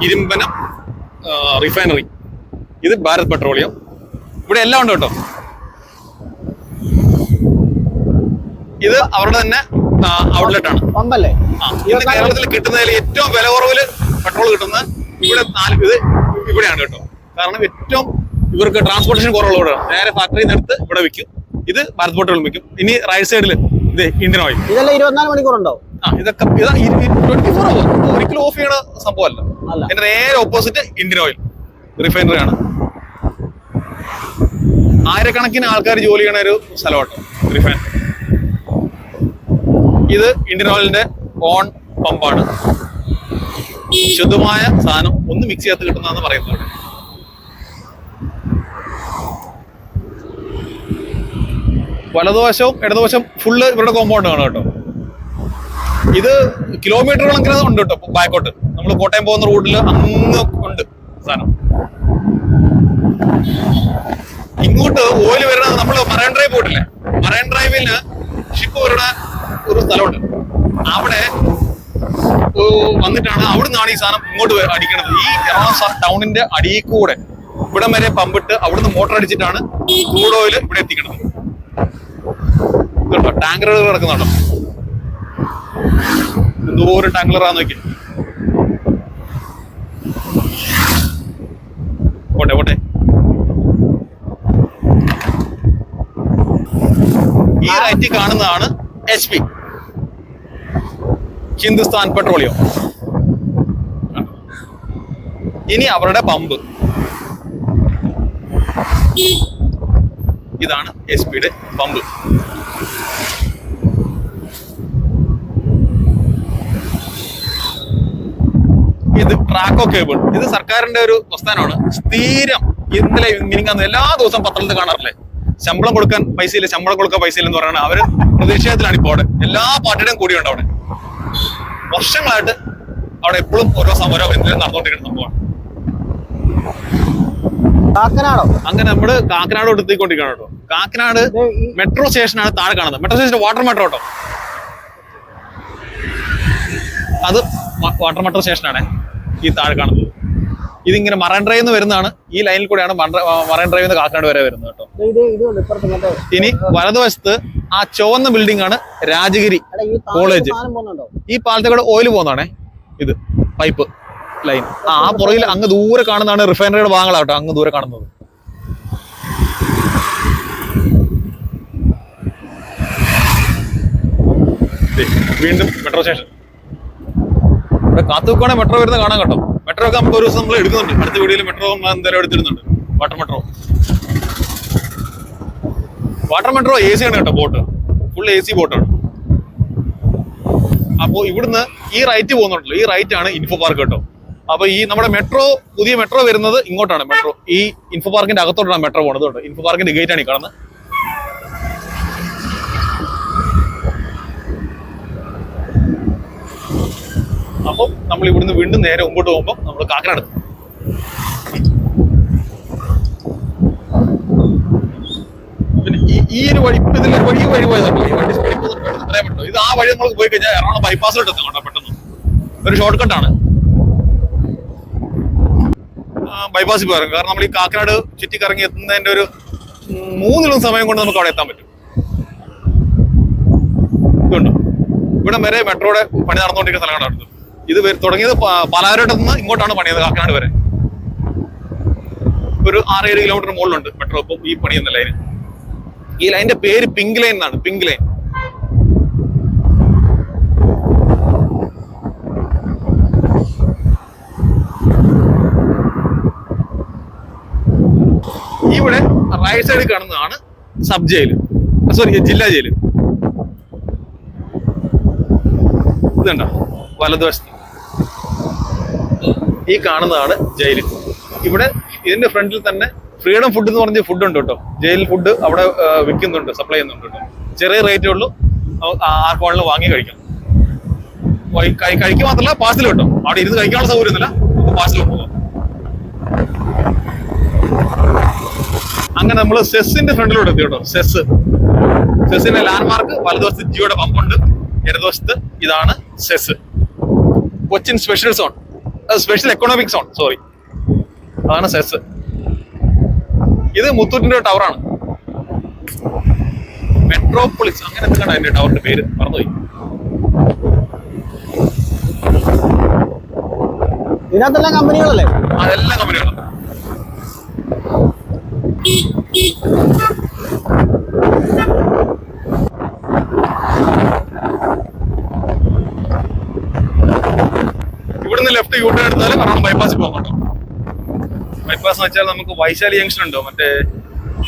ഇരുമ്പനം റിഫൈനറി. ഇത് ഭാരത് പെട്രോളിയം. ഇവിടെ എല്ലാം ഉണ്ട് കേട്ടോ. ഇത് അവരുടെ തന്നെ ഔട്ട്ലെറ്റ് ആണ്. ഇന്ന് കേരളത്തിൽ കിട്ടുന്നതിൽ ഏറ്റവും വില കുറവില് പെട്രോൾ കിട്ടുന്നത് ഇത് ഇവിടെയാണ് കേട്ടോ. കാരണം ഏറ്റവും ഇവർക്ക് ട്രാൻസ്പോർട്ടേഷൻ കുറവുള്ള നേരെ ഫാക്ടറിയിൽ നിന്ന് എടുത്ത് ഇവിടെ വിൽക്കും. ഇത് ഭാരത് പെട്രോളിയം വിൽക്കും. ഇനി റൈറ്റ് സൈഡിൽ ഇത് ഇന്ത്യൻ ഓയിൽ. ഇതെല്ലാം 24 മണിക്കൂറുണ്ടാവും. ഇതൊക്കെ 24 അവർ ഒരിക്കലും ഓഫ് ചെയ്യണ സംഭവമല്ല. എന്റെ നേരെ ഓപ്പോസിറ്റ് ഇന്ത്യൻ ഓയിൽ റിഫൈനറി ആണ്. ആയിരക്കണക്കിന് ആൾക്കാർ ജോലി ചെയ്യണ ഒരു സ്ഥലമാണ് റിഫൈനറി. ഇത് ഇന്ത്യൻ ഓയിലിന്റെ ഓൺ പമ്പാണ്. ശുദ്ധമായ സാധനം ഒന്ന് മിക്സ് ചെയ്യാത്ത കിട്ടുന്നതെന്ന് പറയുന്നത്. വലതുവശവും ഇടതുവശം ഫുള്ള് ഇവരുടെ കോമ്പൗണ്ട് ആണ് കേട്ടോ. ഇത് കിലോമീറ്റർ കണക്കിന് ഉണ്ട് കേട്ടോ. ബാക്കോട്ട് നമ്മൾ കോട്ടയം പോകുന്ന റൂട്ടിൽ അങ്ങ് ഉണ്ട് സാധനം. ഇങ്ങോട്ട് ഓയിൽ വരുന്നത് നമ്മൾ മറൈൻ ഡ്രൈവ് പോയിട്ടില്ലേ, മറൈൻ ഡ്രൈവില് ഷിപ്പ് വരുന്ന ഒരു സ്ഥലമുണ്ട്. അവിടെ വന്നിട്ടാണ് അവിടുന്നാണ് ഈ സാധനം ഇങ്ങോട്ട് അടിക്കണത്. ഈ എറണാകുളം ടൗണിന്റെ അടിയിൽ കൂടെ ഇവിടം വരെ പമ്പിട്ട് അവിടുന്ന് മോട്ടർ അടിച്ചിട്ടാണ് ക്രൂഡ് ഓയിൽ ഇവിടെ എത്തിക്കണത്. കേട്ടോ ടാങ്കറുകൾ കിടക്കുന്നുണ്ടോ, എന്തോരം ടാങ്കറാന്ന് നോക്കി. പോട്ടെ പോട്ടെ. ഈ റൈറ്റിൽ കാണുന്നതാണ് HP, ഹിന്ദുസ്ഥാൻ പെട്രോളിയം. ഇനി അവരുടെ പമ്പ് ഇതാണ്. SP-യുടെ പമ്പ്. ഇത് ട്രാക്കോ കേബിൾ. ഇത് സർക്കാരിന്റെ ഒരു പ്രസ്ഥാനമാണ്. സ്ഥിരം ഇന്നലെ മിനിങ്ങാന്ന് എല്ലാ ദിവസവും പത്രത്തിൽ കാണാറില്ലേ, ശമ്പളം കൊടുക്കാൻ പൈസയില്ല, ശമ്പളം കൊടുക്കാൻ പൈസയില്ല എന്ന് പറയുന്നത്. അവര് പ്രതിഷേധത്തിലാണ് ഇപ്പോൾ അവിടെ. എല്ലാ പാർട്ടിയുടെയും കൂടിയുണ്ട് അവിടെ. വർഷങ്ങളായിട്ട് അവിടെ എപ്പോഴും ഓരോ എന്തെങ്കിലും നടന്നുകൊണ്ടിരിക്കുന്ന സംഭവമാണ്. കാക്കനാടോ? അങ്ങനെ നമ്മള് കാക്കനാടോട്ട് എത്തിക്കൊണ്ടിരിക്കണം കേട്ടോ. കാക്കനാട് മെട്രോ സ്റ്റേഷനാണ് താഴെ കാണുന്നത്. മെട്രോ സ്റ്റേഷൻ വാട്ടർ മെട്രോ കേട്ടോ. അത് വാട്ടർ മെട്രോ സ്റ്റേഷനാണ് ഈ താഴെ കാണുന്നത്. ഇതിങ്ങനെ മറൈൻ ഡ്രൈവ് നിന്ന് വരുന്നതാണ്. ഈ ലൈനിൽ കൂടെയാണ് മറൈൻ ഡ്രൈവ് നിന്ന് കാക്കനാട് വരെ വരുന്നത് കേട്ടോ. ഇനി വലതുവശത്ത് ആ ചുവന്ന ബിൽഡിംഗ് ആണ് രാജഗിരി കോളേജ്. ഈ പാലത്തേക്കൂടെ ഓയിൽ പോകുന്നതാണേ. ഇത് പൈപ്പ് ലൈൻ. ആ പുറകിൽ അങ്ങ് ദൂരെ കാണുന്നതാണ് റിഫൈനറിയുടെ ഭാഗങ്ങളാട്ടോ. അങ്ങ് ദൂരെ കാണുന്നത്. വീണ്ടും മെട്രോ സ്റ്റേഷൻ. ഇവിടെ കാത്തുവെക്കുവാണെങ്കിൽ മെട്രോ വരുന്ന കാണാൻ കേട്ടോ. മെട്രോ ഒക്കെ നമുക്ക് ഒരു ദിവസം നമ്മൾ എടുക്കുന്നുണ്ട്. അടുത്ത വീഡിയോയിൽ മെട്രോ എന്തായാലും എടുത്തിരുന്നുണ്ട്. Water metro. Water metro AC ആണ് കേട്ടോ. ബോട്ട് ഫുൾ AC ബോട്ടാണ്. അപ്പോൾ ഇവിടുന്ന് ഈ റൈറ്റ് പോകുന്നുണ്ടല്ലോ, ഈ റൈറ്റ് ആണ് ഇൻഫോ പാർക്ക് കേട്ടോ. അപ്പൊ ഈ നമ്മുടെ മെട്രോ, പുതിയ മെട്രോ വരുന്നത് ഇങ്ങോട്ടാണ്. മെട്രോ ഈ ഇൻഫോ പാർക്കിന്റെ അകത്തോട്ടാണ് മെട്രോ പോകുന്നത് കേട്ടോ. ഇൻഫോ പാർക്കിന്റെ ഗേറ്റ് ആണ് ഈ കാണുന്നത്. അപ്പം നമ്മൾ ഇവിടുന്ന് വീണ്ടും നേരെ മുമ്പോട്ട് പോകുമ്പോൾ നമ്മൾ കാക്കനാട്. പിന്നെ ഈ ഒരു വഴി ഇതിലെ വഴി പോയതല്ലോ. ഈ വണ്ടി സ്പീഡിൽ പോകുന്നത് പറയാൻ പറ്റുമോ? ഇത് ആ വഴി നമ്മൾ പോയി കഴിഞ്ഞാൽ എറണാകുളം ബൈപ്പാസിലോട്ട് എത്തും കേട്ടോ. പെട്ടെന്ന് ഒരു ഷോർട്ട് കട്ടാണ്. ബൈപ്പാസിൽ പോകാറും. കാരണം നമ്മൾ ഈ കാക്കനാട് ചുറ്റിക്കറങ്ങി എത്തുന്നതിന്റെ ഒരു 3 ദിവസം സമയം കൊണ്ട് നമുക്ക് അവിടെ എത്താൻ പറ്റും. ഇതുണ്ടോ, ഇവിടെ വരെ മെട്രോയുടെ പണി നടന്നുകൊണ്ടിരിക്കുന്ന സ്ഥലമാണ് അടുത്ത്. ഇത് തുടങ്ങിയത് പാലാരോട്ട് നിന്ന് ഇങ്ങോട്ടാണ് പണിയത് കാക്കനാട് വരെ. ഒരു 6-7 കിലോമീറ്റർ മുകളിലുണ്ട് മെട്രോ ഇപ്പം ഈ പണി എന്ന ലൈന്. ഈ ലൈനിന്റെ പേര് പിങ്ക് ലൈൻ എന്നാണ്. Pink line. ഇവിടെ റൈറ്റ് സൈഡിൽ കാണുന്നതാണ് സബ് ജയിൽ, സോറി ജില്ലാ ജയിൽ. ഇതുണ്ടോ വലതുവശത്ത് ഈ കാണുന്നതാണ് ജയിൽ. ഇവിടെ ഇതിന്റെ ഫ്രണ്ടിൽ തന്നെ ഫ്രീഡം ഫുഡ് എന്ന് പറഞ്ഞ ഫുഡ് ഉണ്ട് കേട്ടോ. ജയിൽ ഫുഡ് അവിടെ വിൽക്കുന്നുണ്ട്, സപ്ലൈ ചെയ്യുന്നുണ്ട് കേട്ടോ. ചെറിയ റേറ്റേ ഉള്ളൂ, ആർക്കും വാങ്ങി കഴിക്കാം. കഴിക്കുക മാത്രമല്ല പാഴ്സൽ കിട്ടും. അവിടെ ഇരുന്ന് കഴിക്കാനുള്ള സൗകര്യമൊന്നുമില്ല, പാഴ്സൽ പോകാം. അങ്ങനെ നമ്മൾ സെസ്സിന്റെ ഫ്രണ്ടിലൂടെ എത്തി കേട്ടോ. സെസ്സിന്റെ ലാൻഡ്മാർക്ക് വലതുവശത്ത് ജിയോയുടെ പമ്പുണ്ട്, ഇടതുവശത്ത് ഇതാണ് cess, Cochin special zone, special economic zone, sorry, അതാണ് സെസ്. ഇത് മുത്തൂറ്റിന്റെ ടവറാണ്, മെട്രോപോളിസ് അങ്ങനെ എന്താണ് അതിന്റെ ടവറിന്റെ പേര്, മറന്നുപോയി. ഇതിനകത്തെല്ലാം കമ്പനികളല്ലേ? അതെല്ലാം കമ്പനികളാണ്. ഇവിടുന്ന് ലെഫ്റ്റ് യൂട്ടേൺ എടുത്താൽ കാരണം ബൈപ്പാസിൽ പോകാം കേട്ടോ. ബൈപ്പാസ് എന്ന് വെച്ചാൽ നമുക്ക് വൈശാലി ജംഗ്ഷൻ ഉണ്ടോ, മറ്റേ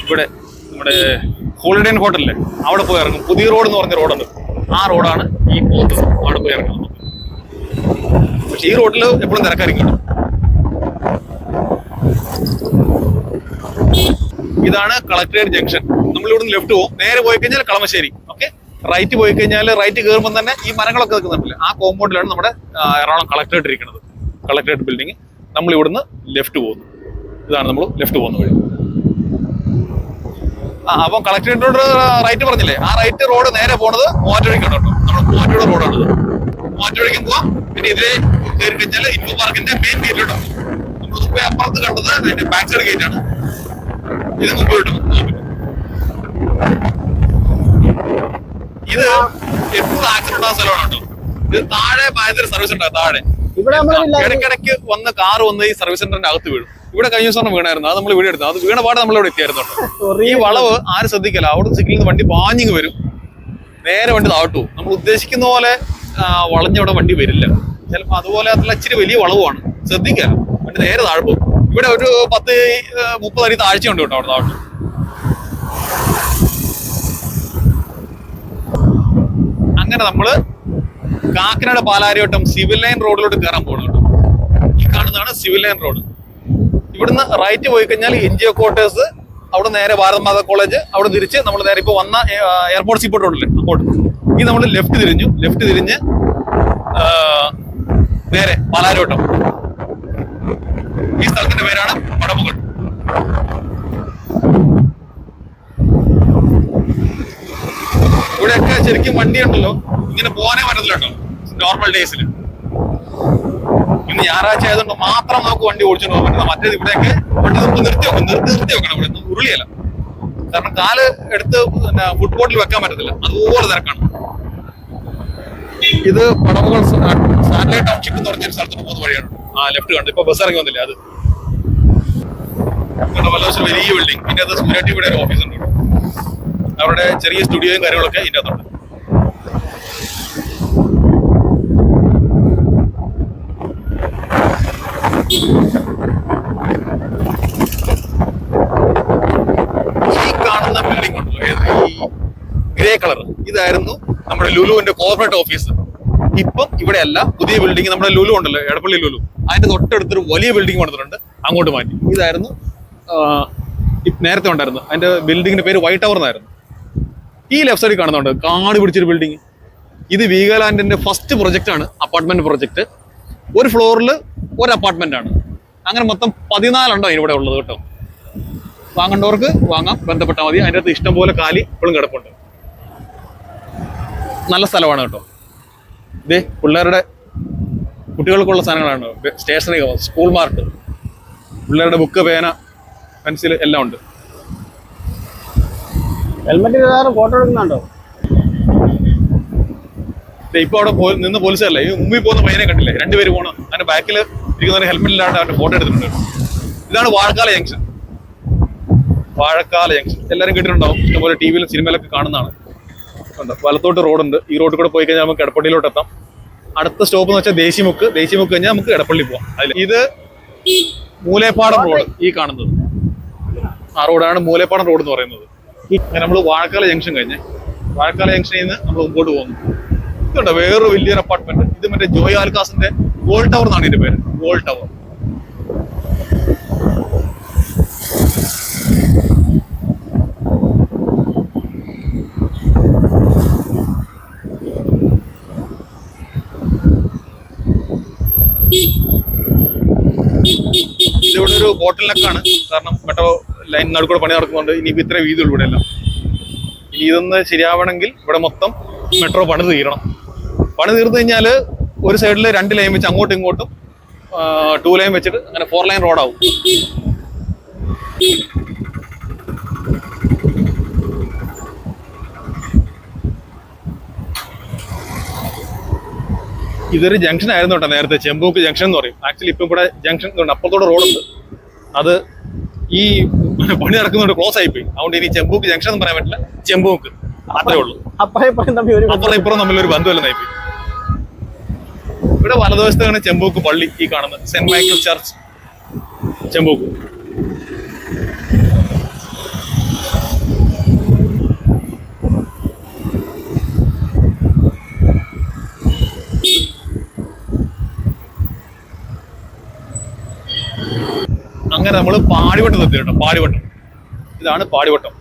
ഇവിടെ നമ്മുടെ ഹോളിഡേ ഇൻ ഹോട്ടലില്ലേ അവിടെ പോയി ഇറങ്ങും. പുതിയ റോഡ് എന്ന് പറഞ്ഞ റോഡുണ്ട്, ആ റോഡാണ് ഈ പോകുന്നത്, അവിടെ പോയി ഇറങ്ങും. പക്ഷെ ഈ റോഡിൽ എപ്പോഴും തിരക്കായിരിക്കും കേട്ടോ. ഇതാണ് കളക്ടറേറ്റ് ജംഗ്ഷൻ. നമ്മൾ ഇവിടുന്ന് ലെഫ്റ്റ് പോകും, നേരെ പോയി കഴിഞ്ഞാൽ കളമശ്ശേരി. ഓക്കെ, റൈറ്റ് പോയി കഴിഞ്ഞാൽ റൈറ്റ് കയറുമ്പോൾ തന്നെ ഈ മരങ്ങളൊക്കെ നിൽക്കുന്നുണ്ടല്ലേ, ആ കോമ്പൗണ്ടിലാണ് നമ്മുടെ എറണാകുളം കളക്ടറേറ്റ് ഇരിക്കുന്നത്, കളക്ടറേറ്റ് ബിൽഡിംഗ്. നമ്മൾ ഇവിടുന്ന് ലെഫ്റ്റ് പോകുന്നു, ഇതാണ് നമ്മൾ ലെഫ്റ്റ് പോകുന്ന വഴി. അപ്പം കളക്ടറേറ്റ് റോഡ് റൈറ്റ് പറഞ്ഞില്ലേ, ആ റൈറ്റ് റോഡ് നേരെ പോണത് മൂവാറ്റുപുഴയ്ക്കാണ് കേട്ടോ. നമ്മുടെ മൂവാറ്റുപുഴ റോഡാണിത്. മൂവാറ്റുപുഴയ്ക്കും പോവാം. പിന്നെ ഇതിലെ കയറി കഴിഞ്ഞാൽ ഇൻഫോ പാർക്കിന്റെ മെയിൻ ഗേറ്റിലോട്ടാണ്. നമ്മൾ മുമ്പേ അപ്പുറത്ത് കണ്ടത് അതിന്റെ ബാക്ക് സൈഡ് ഗേറ്റ് ആണ്. ഇത് മുമ്പ് കിട്ടും. ഇത് എപ്പോഴും ആക്സിഡന്റ് ഉണ്ടാകുന്ന സ്ഥലമാണ് കേട്ടോ. ഇത് താഴെ ഭയങ്കര സർവീസ് ഉണ്ടാകും. താഴെ ഇടയ്ക്കിടയ്ക്ക് വന്ന് കാറ് വന്ന് ഈ സർവീസ് സെന്ററിന്റെ അകത്ത് വീഴും. ഇവിടെ കഴിഞ്ഞ ദിവസം വീണായിരുന്നു, അത് നമ്മൾ വീട് എടുത്തു. അത് വീണ പാടെ നമ്മൾ ഇവിടെ എത്തിയായിരുന്നു കേട്ടോ. ഈ വളവ് ആരും ശ്രദ്ധിക്കല, അവിടെ സിഗ്നലിൽ നിന്ന് വണ്ടി പാഞ്ഞിങ് വരും, നേരെ വണ്ടി താഴ്ത്തു പോകും. നമ്മൾ ഉദ്ദേശിക്കുന്ന പോലെ വളഞ്ഞവിടെ വണ്ടി വരില്ല. ചിലപ്പോൾ അതുപോലെ അതുള്ള ഇച്ചിരി വലിയ വളവുമാണ്, ശ്രദ്ധിക്കുക. വണ്ടി നേരെ താഴെ പോകും. ഇവിടെ ഒരു 10-30 അടി താഴ്ചയുണ്ട് കേട്ടോ അവിടെ താഴ്ത്തു. അങ്ങനെ നമ്മള് കാക്കനാട് പാലാരിവട്ടം സിവിൽ ലൈൻ റോഡിലോട്ട് കയറാൻ പോകണം കേട്ടോ. ഈ കാണുന്നതാണ് സിവിൽ ലൈൻ റോഡ്. ഇവിടുന്ന് റൈറ്റ് പോയി കഴിഞ്ഞാൽ NGO ക്വാർട്ടേഴ്സ്, അവിടെ നേരെ ഭാരതമാതാ കോളേജ്, അവിടെ തിരിച്ച് നമ്മൾ നേരെ ഇപ്പോൾ വന്ന എയർപോർട്ട് സീപോർട്ട് റോഡില്ലേ അങ്ങോട്ട്. ഈ നമ്മൾ ലെഫ്റ്റ് തിരിഞ്ഞ് നേരെ പാലാരിവട്ടം. ഈ സ്ഥലത്തിന്റെ പേരാണ് പടമുകൾ. ഇവിടെയൊക്കെ ശരിക്കും വണ്ടിയുണ്ടല്ലോ, ഇങ്ങനെ പോകാനേ പറ്റത്തില്ല കേട്ടോ നോർമൽ ഡേയ്സിൽ. ഇന്ന് ഞായറാഴ്ച ആയതുകൊണ്ട് മാത്രം നമുക്ക് വണ്ടി ഓടിച്ചോണ്ട് പോകാൻ പറ്റുന്നത്. മറ്റേത് ഇവിടെയൊക്കെ വണ്ടി നമുക്ക് നിർത്തി വെക്കണം. ഇവിടെ ഉരുളിയല്ല, കാരണം കാല് എടുത്ത് ഫുട്ബോളിൽ വെക്കാൻ പറ്റത്തില്ല, അതുപോലെ തിരക്കാണ്. ഇത് പടമുകൾ സാറ്റലൈറ്റ് ടൗൺഷിപ്പ് എന്ന് പറഞ്ഞൊരു സ്ഥലത്ത് പോകുന്ന വഴിയാണ്. ലെഫ്റ്റ് കണ്ടു, ഇപ്പൊ ബസ് ഇറങ്ങി വന്നില്ല. അത് വല്ലവശം വലിയ ബിൽഡിംഗ്. ഇതിന്റെ അത് സൂര്യ ടിവിയുടെ ഒരു ഓഫീസ് ഉണ്ട്, അവരുടെ ചെറിയ സ്റ്റുഡിയോയും കാര്യങ്ങളൊക്കെ ഇതിന്റെ അകത്തുണ്ട്. ഈ കാണുന്ന ബിൽഡിംഗ് ഉണ്ടല്ലോ, ഈ ഗ്രേ കളർ, ഇതായിരുന്നു നമ്മുടെ ലുലുവിന്റെ കോർപ്പറേറ്റ് ഓഫീസ്. ഇപ്പം ഇവിടെ അല്ല, പുതിയ ബിൽഡിംഗ് നമ്മുടെ ലുലു ഉണ്ടല്ലോ, എടപ്പള്ളി ലുലു, അതിന്റെ തൊട്ടടുത്തൊരു വലിയ ബിൽഡിംഗ് വന്നിട്ടുണ്ട്, അങ്ങോട്ട് മാറ്റി. ഇതായിരുന്നു നേരത്തെ ഉണ്ടായിരുന്നു. അതിന്റെ ബിൽഡിങ്ങിന്റെ പേര് വൈറ്റ് ടവർ എന്നായിരുന്നു. ഈ ലെഫ്റ്റ് സൈഡിൽ കാണുന്നുണ്ട് കാട് പിടിച്ചൊരു ബിൽഡിംഗ്. ഇത് വീഗാലാൻഡിന്റെ ഫസ്റ്റ് പ്രൊജക്റ്റ് ആണ്, അപ്പാർട്ട്മെന്റ് പ്രൊജക്ട്. ഒരു ഫ്ലോറിൽ ഒരു അപ്പാർട്ട്മെന്റ് ആണ്. അങ്ങനെ മൊത്തം 14 ഇവിടെ ഉള്ളത് കേട്ടോ. വാങ്ങേണ്ടവർക്ക് വാങ്ങാം, ബന്ധപ്പെട്ടാൽ മതി. അതിൻ്റെ അകത്ത് ഇഷ്ടം പോലെ കാലി ഇപ്പോഴും കിടപ്പുണ്ട്. നല്ല സ്ഥലമാണ് കേട്ടോ. ഇതേ പിള്ളേരുടെ കുട്ടികൾക്കുള്ള സാധനങ്ങളാണ്, സ്റ്റേഷനറി, സ്കൂൾ മാർട്ട്, പിള്ളേരുടെ ബുക്ക്, പേന, പെൻസിൽ എല്ലാം ഉണ്ട്. ഹെൽമെറ്റ് ഫോട്ടോ എടുക്കുന്നുണ്ടോ? ഇപ്പൊ അവിടെ നിന്ന് പോലീസല്ലേ, ഈ മുമ്പിൽ പോകുന്ന പയ്യനെ കണ്ടില്ലേ, 2 പേര് പോകണം. അതിന്റെ ബാക്കിൽ ഇരിക്കുന്നവർ ഹെൽമെറ്റ് ഇല്ലാണ്ട് അവന്റെ ഫോട്ടോ എടുത്തിട്ടുണ്ട്. ഇതാണ് വാഴക്കാല ജംഗ്ഷൻ. വാഴക്കാല ജംഗ്ഷൻ എല്ലാവരും കേട്ടിട്ടുണ്ടാവും, ഇഷ്ടംപോലെ ടിവിയിലും സിനിമയിലൊക്കെ കാണുന്നതാണ്. വലത്തോട്ട് റോഡുണ്ട്. ഈ റോഡിൽ കൂടെ പോയി കഴിഞ്ഞാൽ നമുക്ക് എടപ്പള്ളിയിലോട്ട് എത്താം. അടുത്ത സ്റ്റോപ്പ് എന്ന് വെച്ചാൽ ദേശിമുക്ക് കഴിഞ്ഞാൽ നമുക്ക് എടപ്പള്ളി പോവാം. അതിൽ ഇത് മൂലേപ്പാടം റോഡ്, ഈ കാണുന്നത് ആ റോഡാണ് മൂലപ്പാടം റോഡ് എന്ന് പറയുന്നത്. നമ്മൾ വാഴക്കാല ജംഗ്ഷൻ കഴിഞ്ഞ് വാഴക്കാല ജംഗ്ഷനിൽ നിന്ന് നമ്മൾ മുമ്പോട്ട് പോകുന്നു. ഇതുണ്ട് വേറൊരു വലിയൊരു അപ്പാർട്ട്മെന്റ്. ഇത് മറ്റേ ജോയ് ആൽക്കാസിന്റെ ഗോൾഡ് ടവർ എന്നാണ് ഇതിന്റെ പേര്, ഗോൾഡ് ടവർ. ഇതിവിടെ ഒരു ബോട്ടിൽനെക്കാണ്, കാരണം മെട്രോ ലൈൻ നടുക്കൂടെ പണി നടക്കുന്നുണ്ട്. ഇനിയിപ്പോൾ ഇത്ര വീതിയുള്ളൂ ഇവിടെ എല്ലാം. ഇനി ഇതൊന്ന് ശരിയാവണമെങ്കിൽ ഇവിടെ മൊത്തം മെട്രോ പണി തീരണം. പണി തീർന്നു കഴിഞ്ഞാൽ ഒരു സൈഡിൽ 2 ലൈൻ വെച്ച് അങ്ങോട്ടും ഇങ്ങോട്ടും 2 ലൈൻ വെച്ചിട്ട് അങ്ങനെ 4 ലൈൻ റോഡാവും. ഇതൊരു ജംഗ്ഷൻ ആയിരുന്നു കേട്ടോ നേരത്തെ, ചെമ്പൂക്ക് ജംഗ്ഷൻ എന്ന് പറയും. ആക്ച്വലി ഇപ്പം ഇവിടെ ജംഗ്ഷൻ അപ്പുറത്തോടെ റോഡുണ്ട്, അത് ഈ പണി നടക്കുന്നതുകൊണ്ട് ക്ലോസ് ആയിപ്പോയി. അതുകൊണ്ട് ഇനി ചെമ്പൂക്ക് ജംഗ്ഷൻ എന്ന് പറയാൻ പറ്റില്ല, ചെമ്പൂക്ക് അത്രേ ഉള്ളൂ. അപ്പുറം ഇപ്പുറം തമ്മിലൊരു ബന്ധമല്ലെന്നായി പോയി. ഇവിടെ വലതുവശത്താണ് ചെമ്പൂക്ക് പള്ളി, ഈ കാണുന്നത് സെന്റ് മൈക്കിൾ ചർച്ച് ചെമ്പൂക്ക്. അങ്ങനെ നമ്മൾ പാടിവട്ടം എത്തി കേട്ടോ. പാടിവട്ടം, ഇതാണ് പാടിവട്ടം.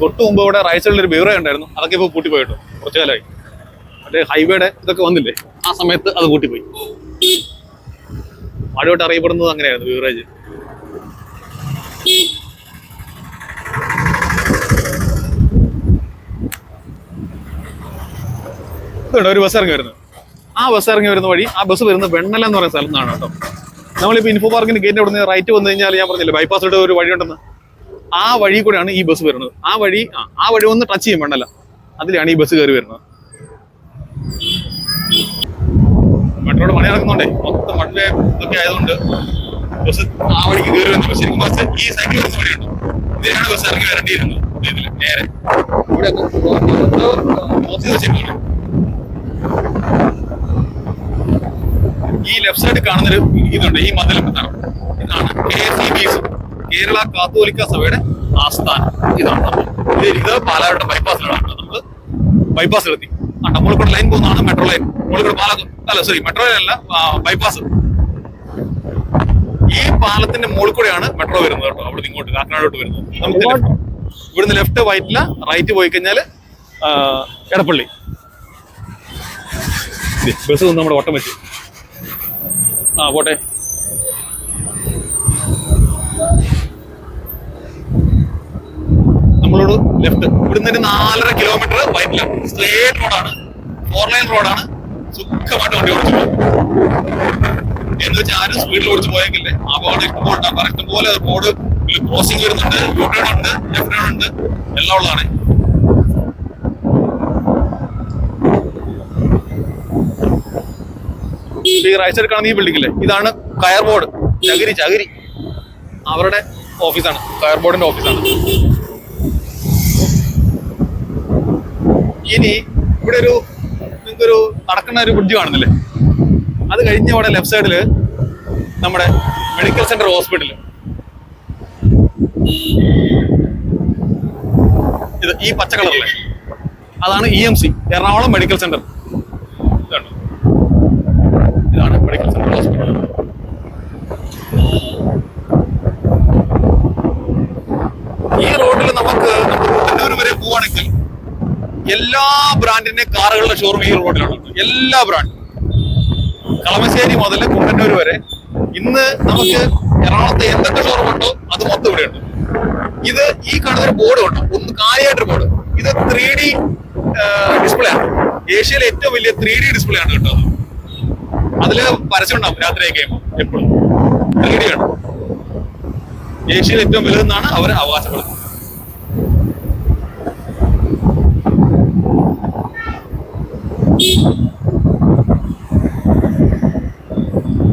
തൊട്ട് മുമ്പ് ഇവിടെ റൈറ്റ് സൈഡിൽ ഒരു ബീവറേജ് ഉണ്ടായിരുന്നു, അതൊക്കെ ഇപ്പോൾ പൂട്ടിപ്പോയി കേട്ടോ. കുറച്ചു കാലമായി. മറ്റേ ഹൈവേയുടെ ഇതൊക്കെ വന്നില്ലേ, ആ സമയത്ത് അത് പൂട്ടിപ്പോയി. പാടിവട്ടം അറിയപ്പെടുന്നത് അങ്ങനെയായിരുന്നു, ബീവറേജ്. ഇതുണ്ട് ഒരു ബസ് ഇറങ്ങി വരുന്നത്. ആ ബസ് ഇറങ്ങി വരുന്ന വഴി, ആ ബസ് വരുന്നത് വെണ്ണല എന്ന് പറയുന്ന സ്ഥലത്ത് നിന്നാണ് കേട്ടോ. നമ്മളിപ്പോൾ ഇൻഫോ പാർക്കിന്റെ ഗേറ്റിന്റെ അവിടെ നിന്ന് റൈറ്റ് വന്നു കഴിഞ്ഞാൽ ഞാൻ പറഞ്ഞില്ലേ ബൈപ്പാസ് ഇട്ട് ഒരു വഴി ഉണ്ടെന്ന്, ആ വഴി കൂടെയാണ് ഈ ബസ് വരുന്നത്. ആ വഴി ഒന്ന് ടച്ച് ചെയ്യും വേണ്ടല്ല, അതിലാണ് ഈ ബസ് കയറി വരുന്നത്. മെട്രോയുടെ പണി നടക്കുന്നുണ്ടേ, മൊത്തം വൺവേ ഇതൊക്കെ ആയതുകൊണ്ട് ബസ് ആ വഴിക്ക് കയറി വരുന്നത്. ശരിക്കും ബസ് ഈ സൈക്കിൾ വരുന്ന വഴിയുണ്ട്, ഇതിനാണ് ബസ് ഇറങ്ങി വരേണ്ടിയിരുന്നത്. ഇതിൽ നേരെ ഇവിടെ ഈ ലെഫ്റ്റ് സൈഡ് കാണുന്നൊരു ഇതുണ്ട്, ഈ മതിലും ഇതാണ് KCBS, കേരള കാത്തോലിക്ക സഭയുടെ ആസ്ഥാനം. ഇതാണ് ഇത് പാലാവട്ട ബൈപ്പാസിലാണ്. നമ്മൾ ബൈപ്പാസിലെത്തി. നമ്മളിവിടെ ലൈൻ പോകുന്നതാണ് മെട്രോ ലൈൻ. മെട്രോ ലൈൻ അല്ല, ബൈപ്പാസ്. ഈ പാലത്തിന്റെ മുകളിൽ കൂടെയാണ് മെട്രോ വരുന്നത് കേട്ടോ. അവിടെ ഇങ്ങോട്ട് കാക്കനാടോട്ട് വരുന്നത്. നമുക്ക് ഇവിടുന്ന് ലെഫ്റ്റ് റൈറ്റ് പോയി കഴിഞ്ഞാൽ എടപ്പള്ളി. ബസ് വന്ന് നമ്മുടെ വട്ടം വെച്ച് പോട്ടെ. നമ്മളോട് ലെഫ്റ്റ്, ഇവിടുന്ന് ഒരു 4.5 കിലോമീറ്റർ റൈറ്റിലാണ്. സ്ട്രേറ്റ് റോഡാണ്, 4 ലൈൻ റോഡാണ്. സുഖമായിട്ട് വണ്ടി ഓടിച്ചു പോകും. എന്ന് വെച്ചാൽ ആരും സ്പീഡിൽ ഓടിച്ചു പോയെങ്കിലേ അപകടം ഇഷ്ടംപോലെ ഉണ്ടാകും. ഇഷ്ടംപോലെ റോഡ് ക്രോസിംഗ് വരുന്നുണ്ട്, യു ടേൺ ഉണ്ട്, ലെഫ്റ്റ് ടേൺ ഉണ്ട്, എല്ലാം ഉള്ളതാണ്. ഈ റൈറ്റ് സൈഡ് കാണുന്ന ഈ ബിൽഡിംഗ് ഇല്ലേ, ഇതാണ് കയർ ബോർഡ്. ചകിരി അവരുടെ ഓഫീസാണ്, കയർ ബോർഡിന്റെ ഓഫീസാണ്. ഇനി ഇവിടെ നിങ്ങൾക്കൊരു നടക്കുന്ന ഒരു ബ്രിഡ്ജ് കാണുന്നില്ലേ, അത് കഴിഞ്ഞ അവിടെ ലെഫ്റ്റ് സൈഡില് നമ്മുടെ മെഡിക്കൽ സെന്റർ ഹോസ്പിറ്റൽ. ഇത് ഈ പച്ച കളറല്ലേ, അതാണ് EMC, എറണാകുളം മെഡിക്കൽ സെന്റർ. ഇതാണ് മെഡിക്കൽ സെന്റർ ഹോസ്പിറ്റൽ. ഈ റോഡിൽ നമുക്ക് കുട്ടന്നൂർ വരെ പോവാണെങ്കിൽ എല്ലാ ബ്രാൻഡിന്റെ കാറുകളുടെ ഷോറൂം ഈ റോഡിലാണ്. എല്ലാ ബ്രാൻഡും കളമശ്ശേരി മുതൽ കുട്ടന്നൂർ വരെ. ഇന്ന് നമുക്ക് എറണാകുളത്തെ എന്തൊക്കെ ഷോറൂം ഉണ്ടോ അത് മൊത്തം ഇവിടെയുണ്ട്. ഇത് ഈ കാണുന്നൊരു ബോർഡ് ഉണ്ടോ, ഒന്ന് കാര്യമായിട്ടൊരു ബോർഡ്. ഇത് 3D ഡിസ്പ്ലേ ആണ്. ഏഷ്യയിലെ ഏറ്റവും വലിയ 3D ഡിസ്പ്ലേ ആണ് കേട്ടോ. അതില് പരസ്യം ഉണ്ടാവും രാത്രിയൊക്കെ എപ്പോഴും. 3D ആണ്, ഏഷ്യയിലെ ഏറ്റവും വലുതെന്നാണ് അവർ അവകാശപ്പെടുന്നത്.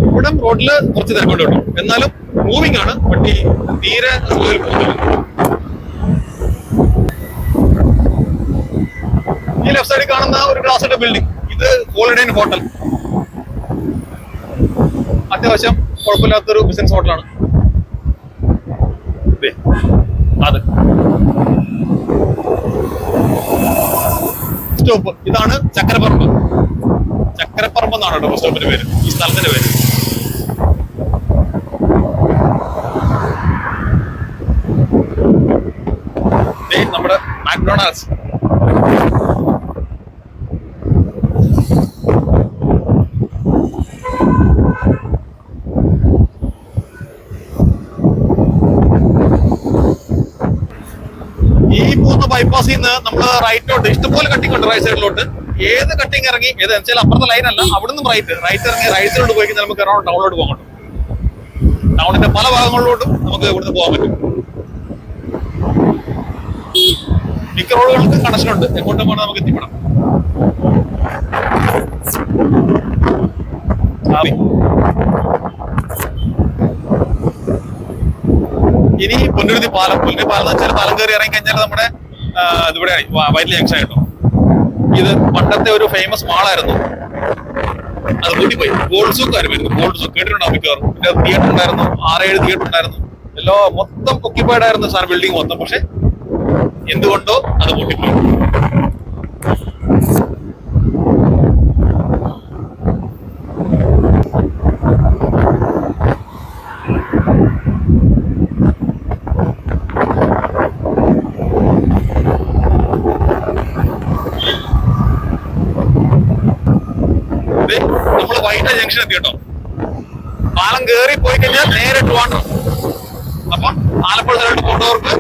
ഇവിടെ റോഡില് കുറച്ച് തിരക്കുണ്ട് കേട്ടോ, എന്നാലും മൂവിംഗ് ആണ്. വണ്ടി തീരെ സ്ലോയിൽ പോകുന്നില്ല. ഈ ലെഫ്റ്റ് സൈഡിൽ കാണുന്ന ഒരു ഗ്ലാസിന്റെ ബിൽഡിംഗ്, ഇത് ഹോളിഡേ ഇൻ ഹോട്ടൽ. അത്യാവശ്യം കുഴപ്പമില്ലാത്തൊരു ബിസിനസ് ഹോട്ടലാണ്. അത് സ്റ്റോപ്പ്. ഇതാണ് ചക്കരപ്പറമ്പ്. ചക്കരപ്പറമ്പ് എന്നാണ് കേട്ടോ ബസ് സ്റ്റോപ്പിന്റെ പേര്, ഈ സ്ഥലത്തിന്റെ പേര്. നമ്മുടെ മാക്ഡൊണാൾഡ്സ്. ഈ പോകുന്ന ബൈപ്പാസിൽ നിന്ന് നമ്മള് റൈറ്റോട്ട് ഇഷ്ടംപോലെ കട്ടിങ് ഉണ്ട്. റൈറ്റ് സൈഡിലോട്ട് ഏത് കട്ടിങ് ഇറങ്ങി ഏത് വെച്ചാൽ അപ്പുറത്തെ ലൈൻ അല്ല, അവിടുന്ന് റൈറ്റ് ഇറങ്ങി റൈറ്റ് സൈഡിലോട്ട് പോയി കഴിഞ്ഞാൽ നമുക്ക് എറണാകുളം ടൗണിലോട്ട് പോകാൻ പറ്റും. ടൗണിന്റെ പല ഭാഗങ്ങളിലോട്ടും നമുക്ക് ഇവിടുന്ന് പോകാൻ പറ്റും. മിക്ക റോഡുകൾക്ക് കണക്ഷൻ ഉണ്ട്, എങ്ങോട്ടും വേണം നമുക്ക് എത്തിപ്പെടാം. ഇനി പൊന്നുരുത്തി പാലം. പൊന്നുരുത്തി പാലം എന്ന് വെച്ചാൽ പാലം കയറി ഇറങ്ങി കഴിഞ്ഞാൽ നമ്മുടെ ഇതിവിടെ വൈറ്റില ജംഗ്ഷൻ ആയിട്ടോ. ഇത് പണ്ടത്തെ ഒരു ഫേമസ് മാളായിരുന്നു, അത് കൂട്ടിപ്പോയി. ഗോൾഡ് സൂക്ക് വരുന്നു. ഗോൾഡ് സൂക്ക് കേട്ടിട്ടുണ്ടാവും മിക്കവാറും. പിന്നെ തിയേറ്റർ ഉണ്ടായിരുന്നു, 6-7 തിയേറ്റർ ഉണ്ടായിരുന്നു. എല്ലാം മൊത്തം ഒക്യുപ്പൈഡ് ആയിരുന്നു സാധനം, ബിൽഡിംഗ് മൊത്തം. പക്ഷെ എന്തുകൊണ്ടോ അത് കൂട്ടിപ്പോയി. നമ്മള് വൈറ്റില ജംഗ്ഷൻ എത്തി കേട്ടോ. പാലം കയറി പോയി കഴിഞ്ഞാൽ നേരെ ട്രിവാൻഡ്രം. അപ്പൊ ആലപ്പുഴ സൈഡിൽ പോകേണ്ടവർക്ക്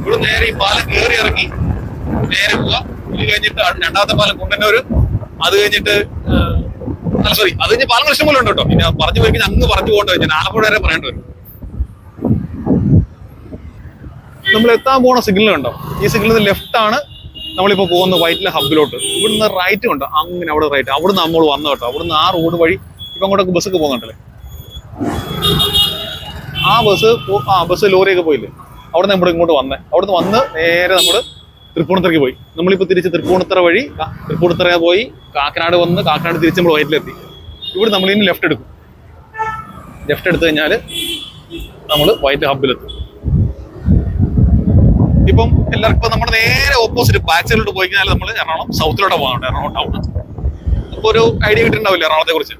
ഇവിടെ നേരെ ഈ പാലം കയറി ഇറങ്ങി നേരെ പോവുക. ഇത് കഴിഞ്ഞിട്ട് രണ്ടാമത്തെ പാലം കുണ്ടന്നൂര്, അത് കഴിഞ്ഞിട്ട് സോറി അത് കഴിഞ്ഞ് പാലങ്ങൾ ഇഷ്ടംപോലെ ഉണ്ട് കേട്ടോ. പിന്നെ പറഞ്ഞു പോയി കഴിഞ്ഞാൽ അങ്ങ് പറഞ്ഞു പോകേണ്ടി വരും, ആലപ്പുഴ വരെ പറയേണ്ടി വരും. നമ്മൾ എത്താൻ പോണ സിഗ്നൽ കണ്ടോ? ഈ സിഗ്നലിൽ ലെഫ്റ്റ് ആണ് നമ്മളിപ്പോ പോകുന്ന വൈറ്റില ഹബിലോട്ട്. ഇവിടുന്ന് റൈറ്റ് ഉണ്ട്, അങ്ങനെ അവിടെ റൈറ്റ്. അവിടുന്ന് നമ്മൾ വന്നു കേട്ടോ. അവിടുന്ന് ആ റോഡ് വഴി ഇപ്പൊ അങ്ങോട്ടൊക്കെ ബസ്സൊക്കെ പോകുന്നുണ്ടല്ലേ. ആ ബസ് ലോറിയൊക്കെ പോയില്ലേ, അവിടെ നമ്മൾ ഇങ്ങോട്ട് വന്നേ. അവിടുന്ന് വന്ന് നേരെ നമ്മൾ തൃപ്പൂണിത്തറയ്ക്ക് പോയി. നമ്മളിപ്പോ തിരിച്ച് തൃപ്പൂണിത്തറ വഴി തൃപ്പൂണിത്തറ പോയി കാക്കനാട് വന്ന് കാക്കനാട് തിരിച്ച് നമ്മൾ വൈറ്റിലെത്തി. ഇവിടെ നമ്മൾ ഇനി ലെഫ്റ്റ് എടുക്കും. ലെഫ്റ്റ് എടുത്തു കഴിഞ്ഞാൽ നമ്മൾ വൈറ്റ് ഹബിലെത്തും. ഇപ്പം എല്ലാവർക്കും നമ്മുടെ നേരെ ഓപ്പോസിറ്റ് ബാക്ക് സൈഡിലോട്ട് പോയി കഴിഞ്ഞാൽ നമ്മൾ എറണാകുളം സൗത്തിലോട്ട് പോകാനുണ്ട്, എറണാകുളം ടൗൺ. അപ്പൊ ഒരു ഐഡിയ കിട്ടുന്നുണ്ടാവില്ല എറണാകുളത്തെ കുറിച്ച്.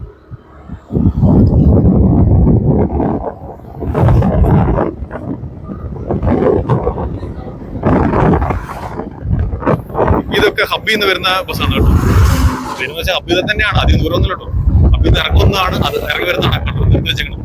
ഇതൊക്കെ ഹബ്ബിൽ നിന്ന് വരുന്ന ബസ്സാണ് കേട്ടോ. എന്ന് വെച്ചാൽ ഹബ്ബിൽ തന്നെയാണ്, അധികം ദൂരമൊന്നുമില്ല കേട്ടോ. ഹബ്ബിൽ നിന്ന് ഇറങ്ങുന്നതാണ്, അത് ഇറങ്ങി വരുന്നതാണ് കേട്ടോ നിർത്തി വെച്ചേക്കണം.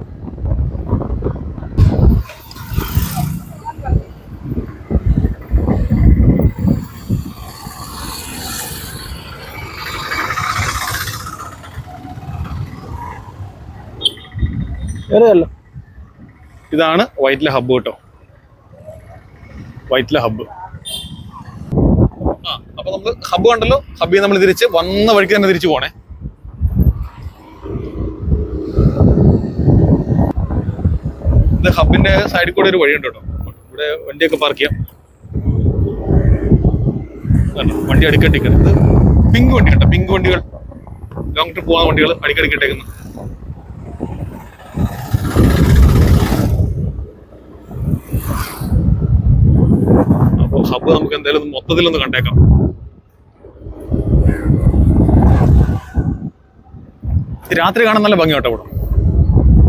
ഇതാണ് വൈറ്റില ഹബ്ബ് കേട്ടോ. വൈറ്റില ഹബ്ബ്. അപ്പൊ നമ്മള് ഹബ്ബ് കണ്ടല്ലോ. ഹബ്ബിൽ നമ്മൾ തിരിച്ച് വന്ന വഴിക്ക് തന്നെ തിരിച്ചു പോണേ. ഇത് ഹബ്ബിന്റെ സൈഡിൽ കൂടെ ഒരു വഴിയുണ്ട് കേട്ടോ. ഇവിടെ വണ്ടിയൊക്കെ പാർക്ക് ചെയ്യാം. വണ്ടി അടിക്കട്ടിക്കുന്നത് ഇത് പിങ്ക് വണ്ടി കേട്ടോ. പിങ്ക് വണ്ടികൾ, ലോങ് ട്രിപ്പ് പോകുന്ന വണ്ടികൾ അടിക്കടിക്കിട്ടേക്കുന്നു. അപ്പോൾ ഹബ്ബ് നമുക്ക് എന്തായാലും മൊത്തത്തിലൊന്ന് കണ്ടേക്കാം. രാത്രി കാണാൻ നല്ല ഭംഗി കേട്ടോ ഇവിടെ.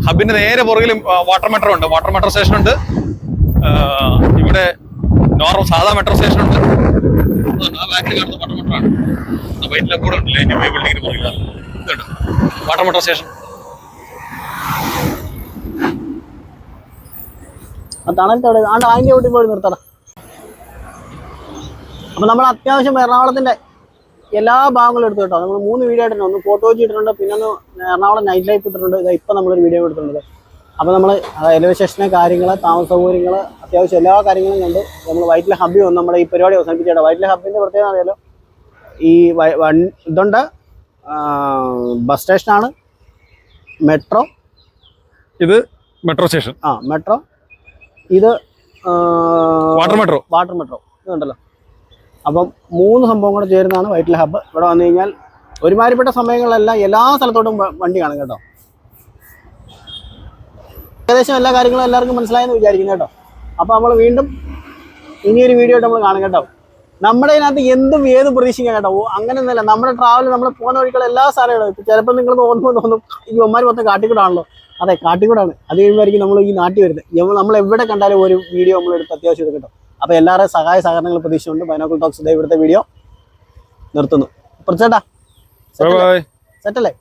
ഹബിന്റെ നേരെ പുറകിലും വാട്ടർ മെട്രോ ഉണ്ട്. വാട്ടർ മെട്രോ സ്റ്റേഷൻ ഉണ്ട്. ഇവിടെ നോർമൽ സാധാ മെട്രോ സ്റ്റേഷൻ ഉണ്ട്. ആ ബാക്കിൽ കാണുന്ന വാട്ടർ മെട്രോ ആണ്. വൈറ്റില കൂടെ ഉണ്ടല്ലേ അതിന്റെ ബിൽഡിങ്ങിന് പുറകിലാണ് ഇതുണ്ട് വാട്ടർ മെട്രോ സ്റ്റേഷൻ. തണലത്തോടെ അതിന്റെ വീട്ടിൽ പോയി നിർത്തണം. അപ്പൊ നമ്മൾ അത്യാവശ്യം എറണാകുളത്തിന്റെ എല്ലാ ഭാഗങ്ങളും എടുത്തു കേട്ടോ. നമ്മൾ 3 വീഡിയോ ഇട്ടിട്ടുണ്ട്. ഒന്ന് ഫോട്ടോ വെച്ചിട്ടുണ്ട്, പിന്നെ ഒന്ന് എറണാകുളം നൈറ്റ് ലൈഫ് ഇട്ടിട്ടുണ്ട്. ഇപ്പം നമ്മളൊരു വീഡിയോ എടുത്തിട്ടുണ്ട്. അപ്പോൾ നമ്മൾ റെയിൽവേ സ്റ്റേഷനെ കാര്യങ്ങൾ, താമസ സൗകര്യങ്ങൾ, അത്യാവശ്യം എല്ലാ കാര്യങ്ങളും കണ്ട് നമ്മൾ വൈറ്റില ഹബ്ബിൽ വന്ന് നമ്മുടെ ഈ പരിപാടി അവസാനിപ്പിച്ചേട്ടോ. വൈറ്റില ഹബ്ബിൻ്റെ പ്രത്യേകത അറിയാലോ, ഈ ഇതുണ്ട്, ബസ് സ്റ്റേഷനാണ്, മെട്രോ, ഇത് മെട്രോ സ്റ്റേഷൻ, മെട്രോ, ഇത് വാട്ടർ മെട്രോ ഇതുണ്ടല്ലോ. അപ്പം 3 സംഭവം കൂടെ ചേരുന്നതാണ് വൈറ്റില ഹബ്ബ്. ഇവിടെ വന്നു കഴിഞ്ഞാൽ ഒരുമാതിരിപ്പെട്ട സമയങ്ങളിലെല്ലാം എല്ലാ സ്ഥലത്തോട്ടും വണ്ടി കാണും കേട്ടോ. ഏകദേശം എല്ലാ കാര്യങ്ങളും എല്ലാവർക്കും മനസ്സിലായെന്ന് വിചാരിക്കുന്നു കേട്ടോ. അപ്പോൾ നമ്മൾ വീണ്ടും ഇനിയൊരു വീഡിയോ ആയിട്ട് നമ്മൾ കാണും കേട്ടോ. നമ്മുടെ ഇതിനകത്ത് എന്തും ഏതും പ്രതീക്ഷിക്കാം കേട്ടോ. അങ്ങനെയൊന്നുമല്ല, നമ്മുടെ ട്രാവൽ നമ്മൾ പോകുന്ന വഴിക്കുള്ള എല്ലാ സാധനങ്ങളും ഇപ്പം ചിലപ്പോൾ നിങ്ങൾ തോന്നും ഈ ഒന്മാർ മൊത്തം കാട്ടിക്കൂടാണല്ലോ. അതെ, കാട്ടിക്കൂടാണ്. അത് കഴിയുമ്പോഴായിരിക്കും നമ്മൾ ഈ നാട്ടിൽ വരുന്നത്. നമ്മൾ എവിടെ കണ്ടാലും ഒരു വീഡിയോ നമ്മൾ എടുത്ത് അത്യാവശ്യം എടുക്കും കേട്ടോ. അപ്പോൾ എല്ലാവരുടെയും സഹായ സഹകരണങ്ങൾ പ്രതീക്ഷിച്ചുകൊണ്ട് ബൈനോക്കുലർ ടോക്സ് ഇവിടുത്തെ വീഡിയോ നിർത്തുന്നു. ചേട്ടാ സെറ്റല്ലേ?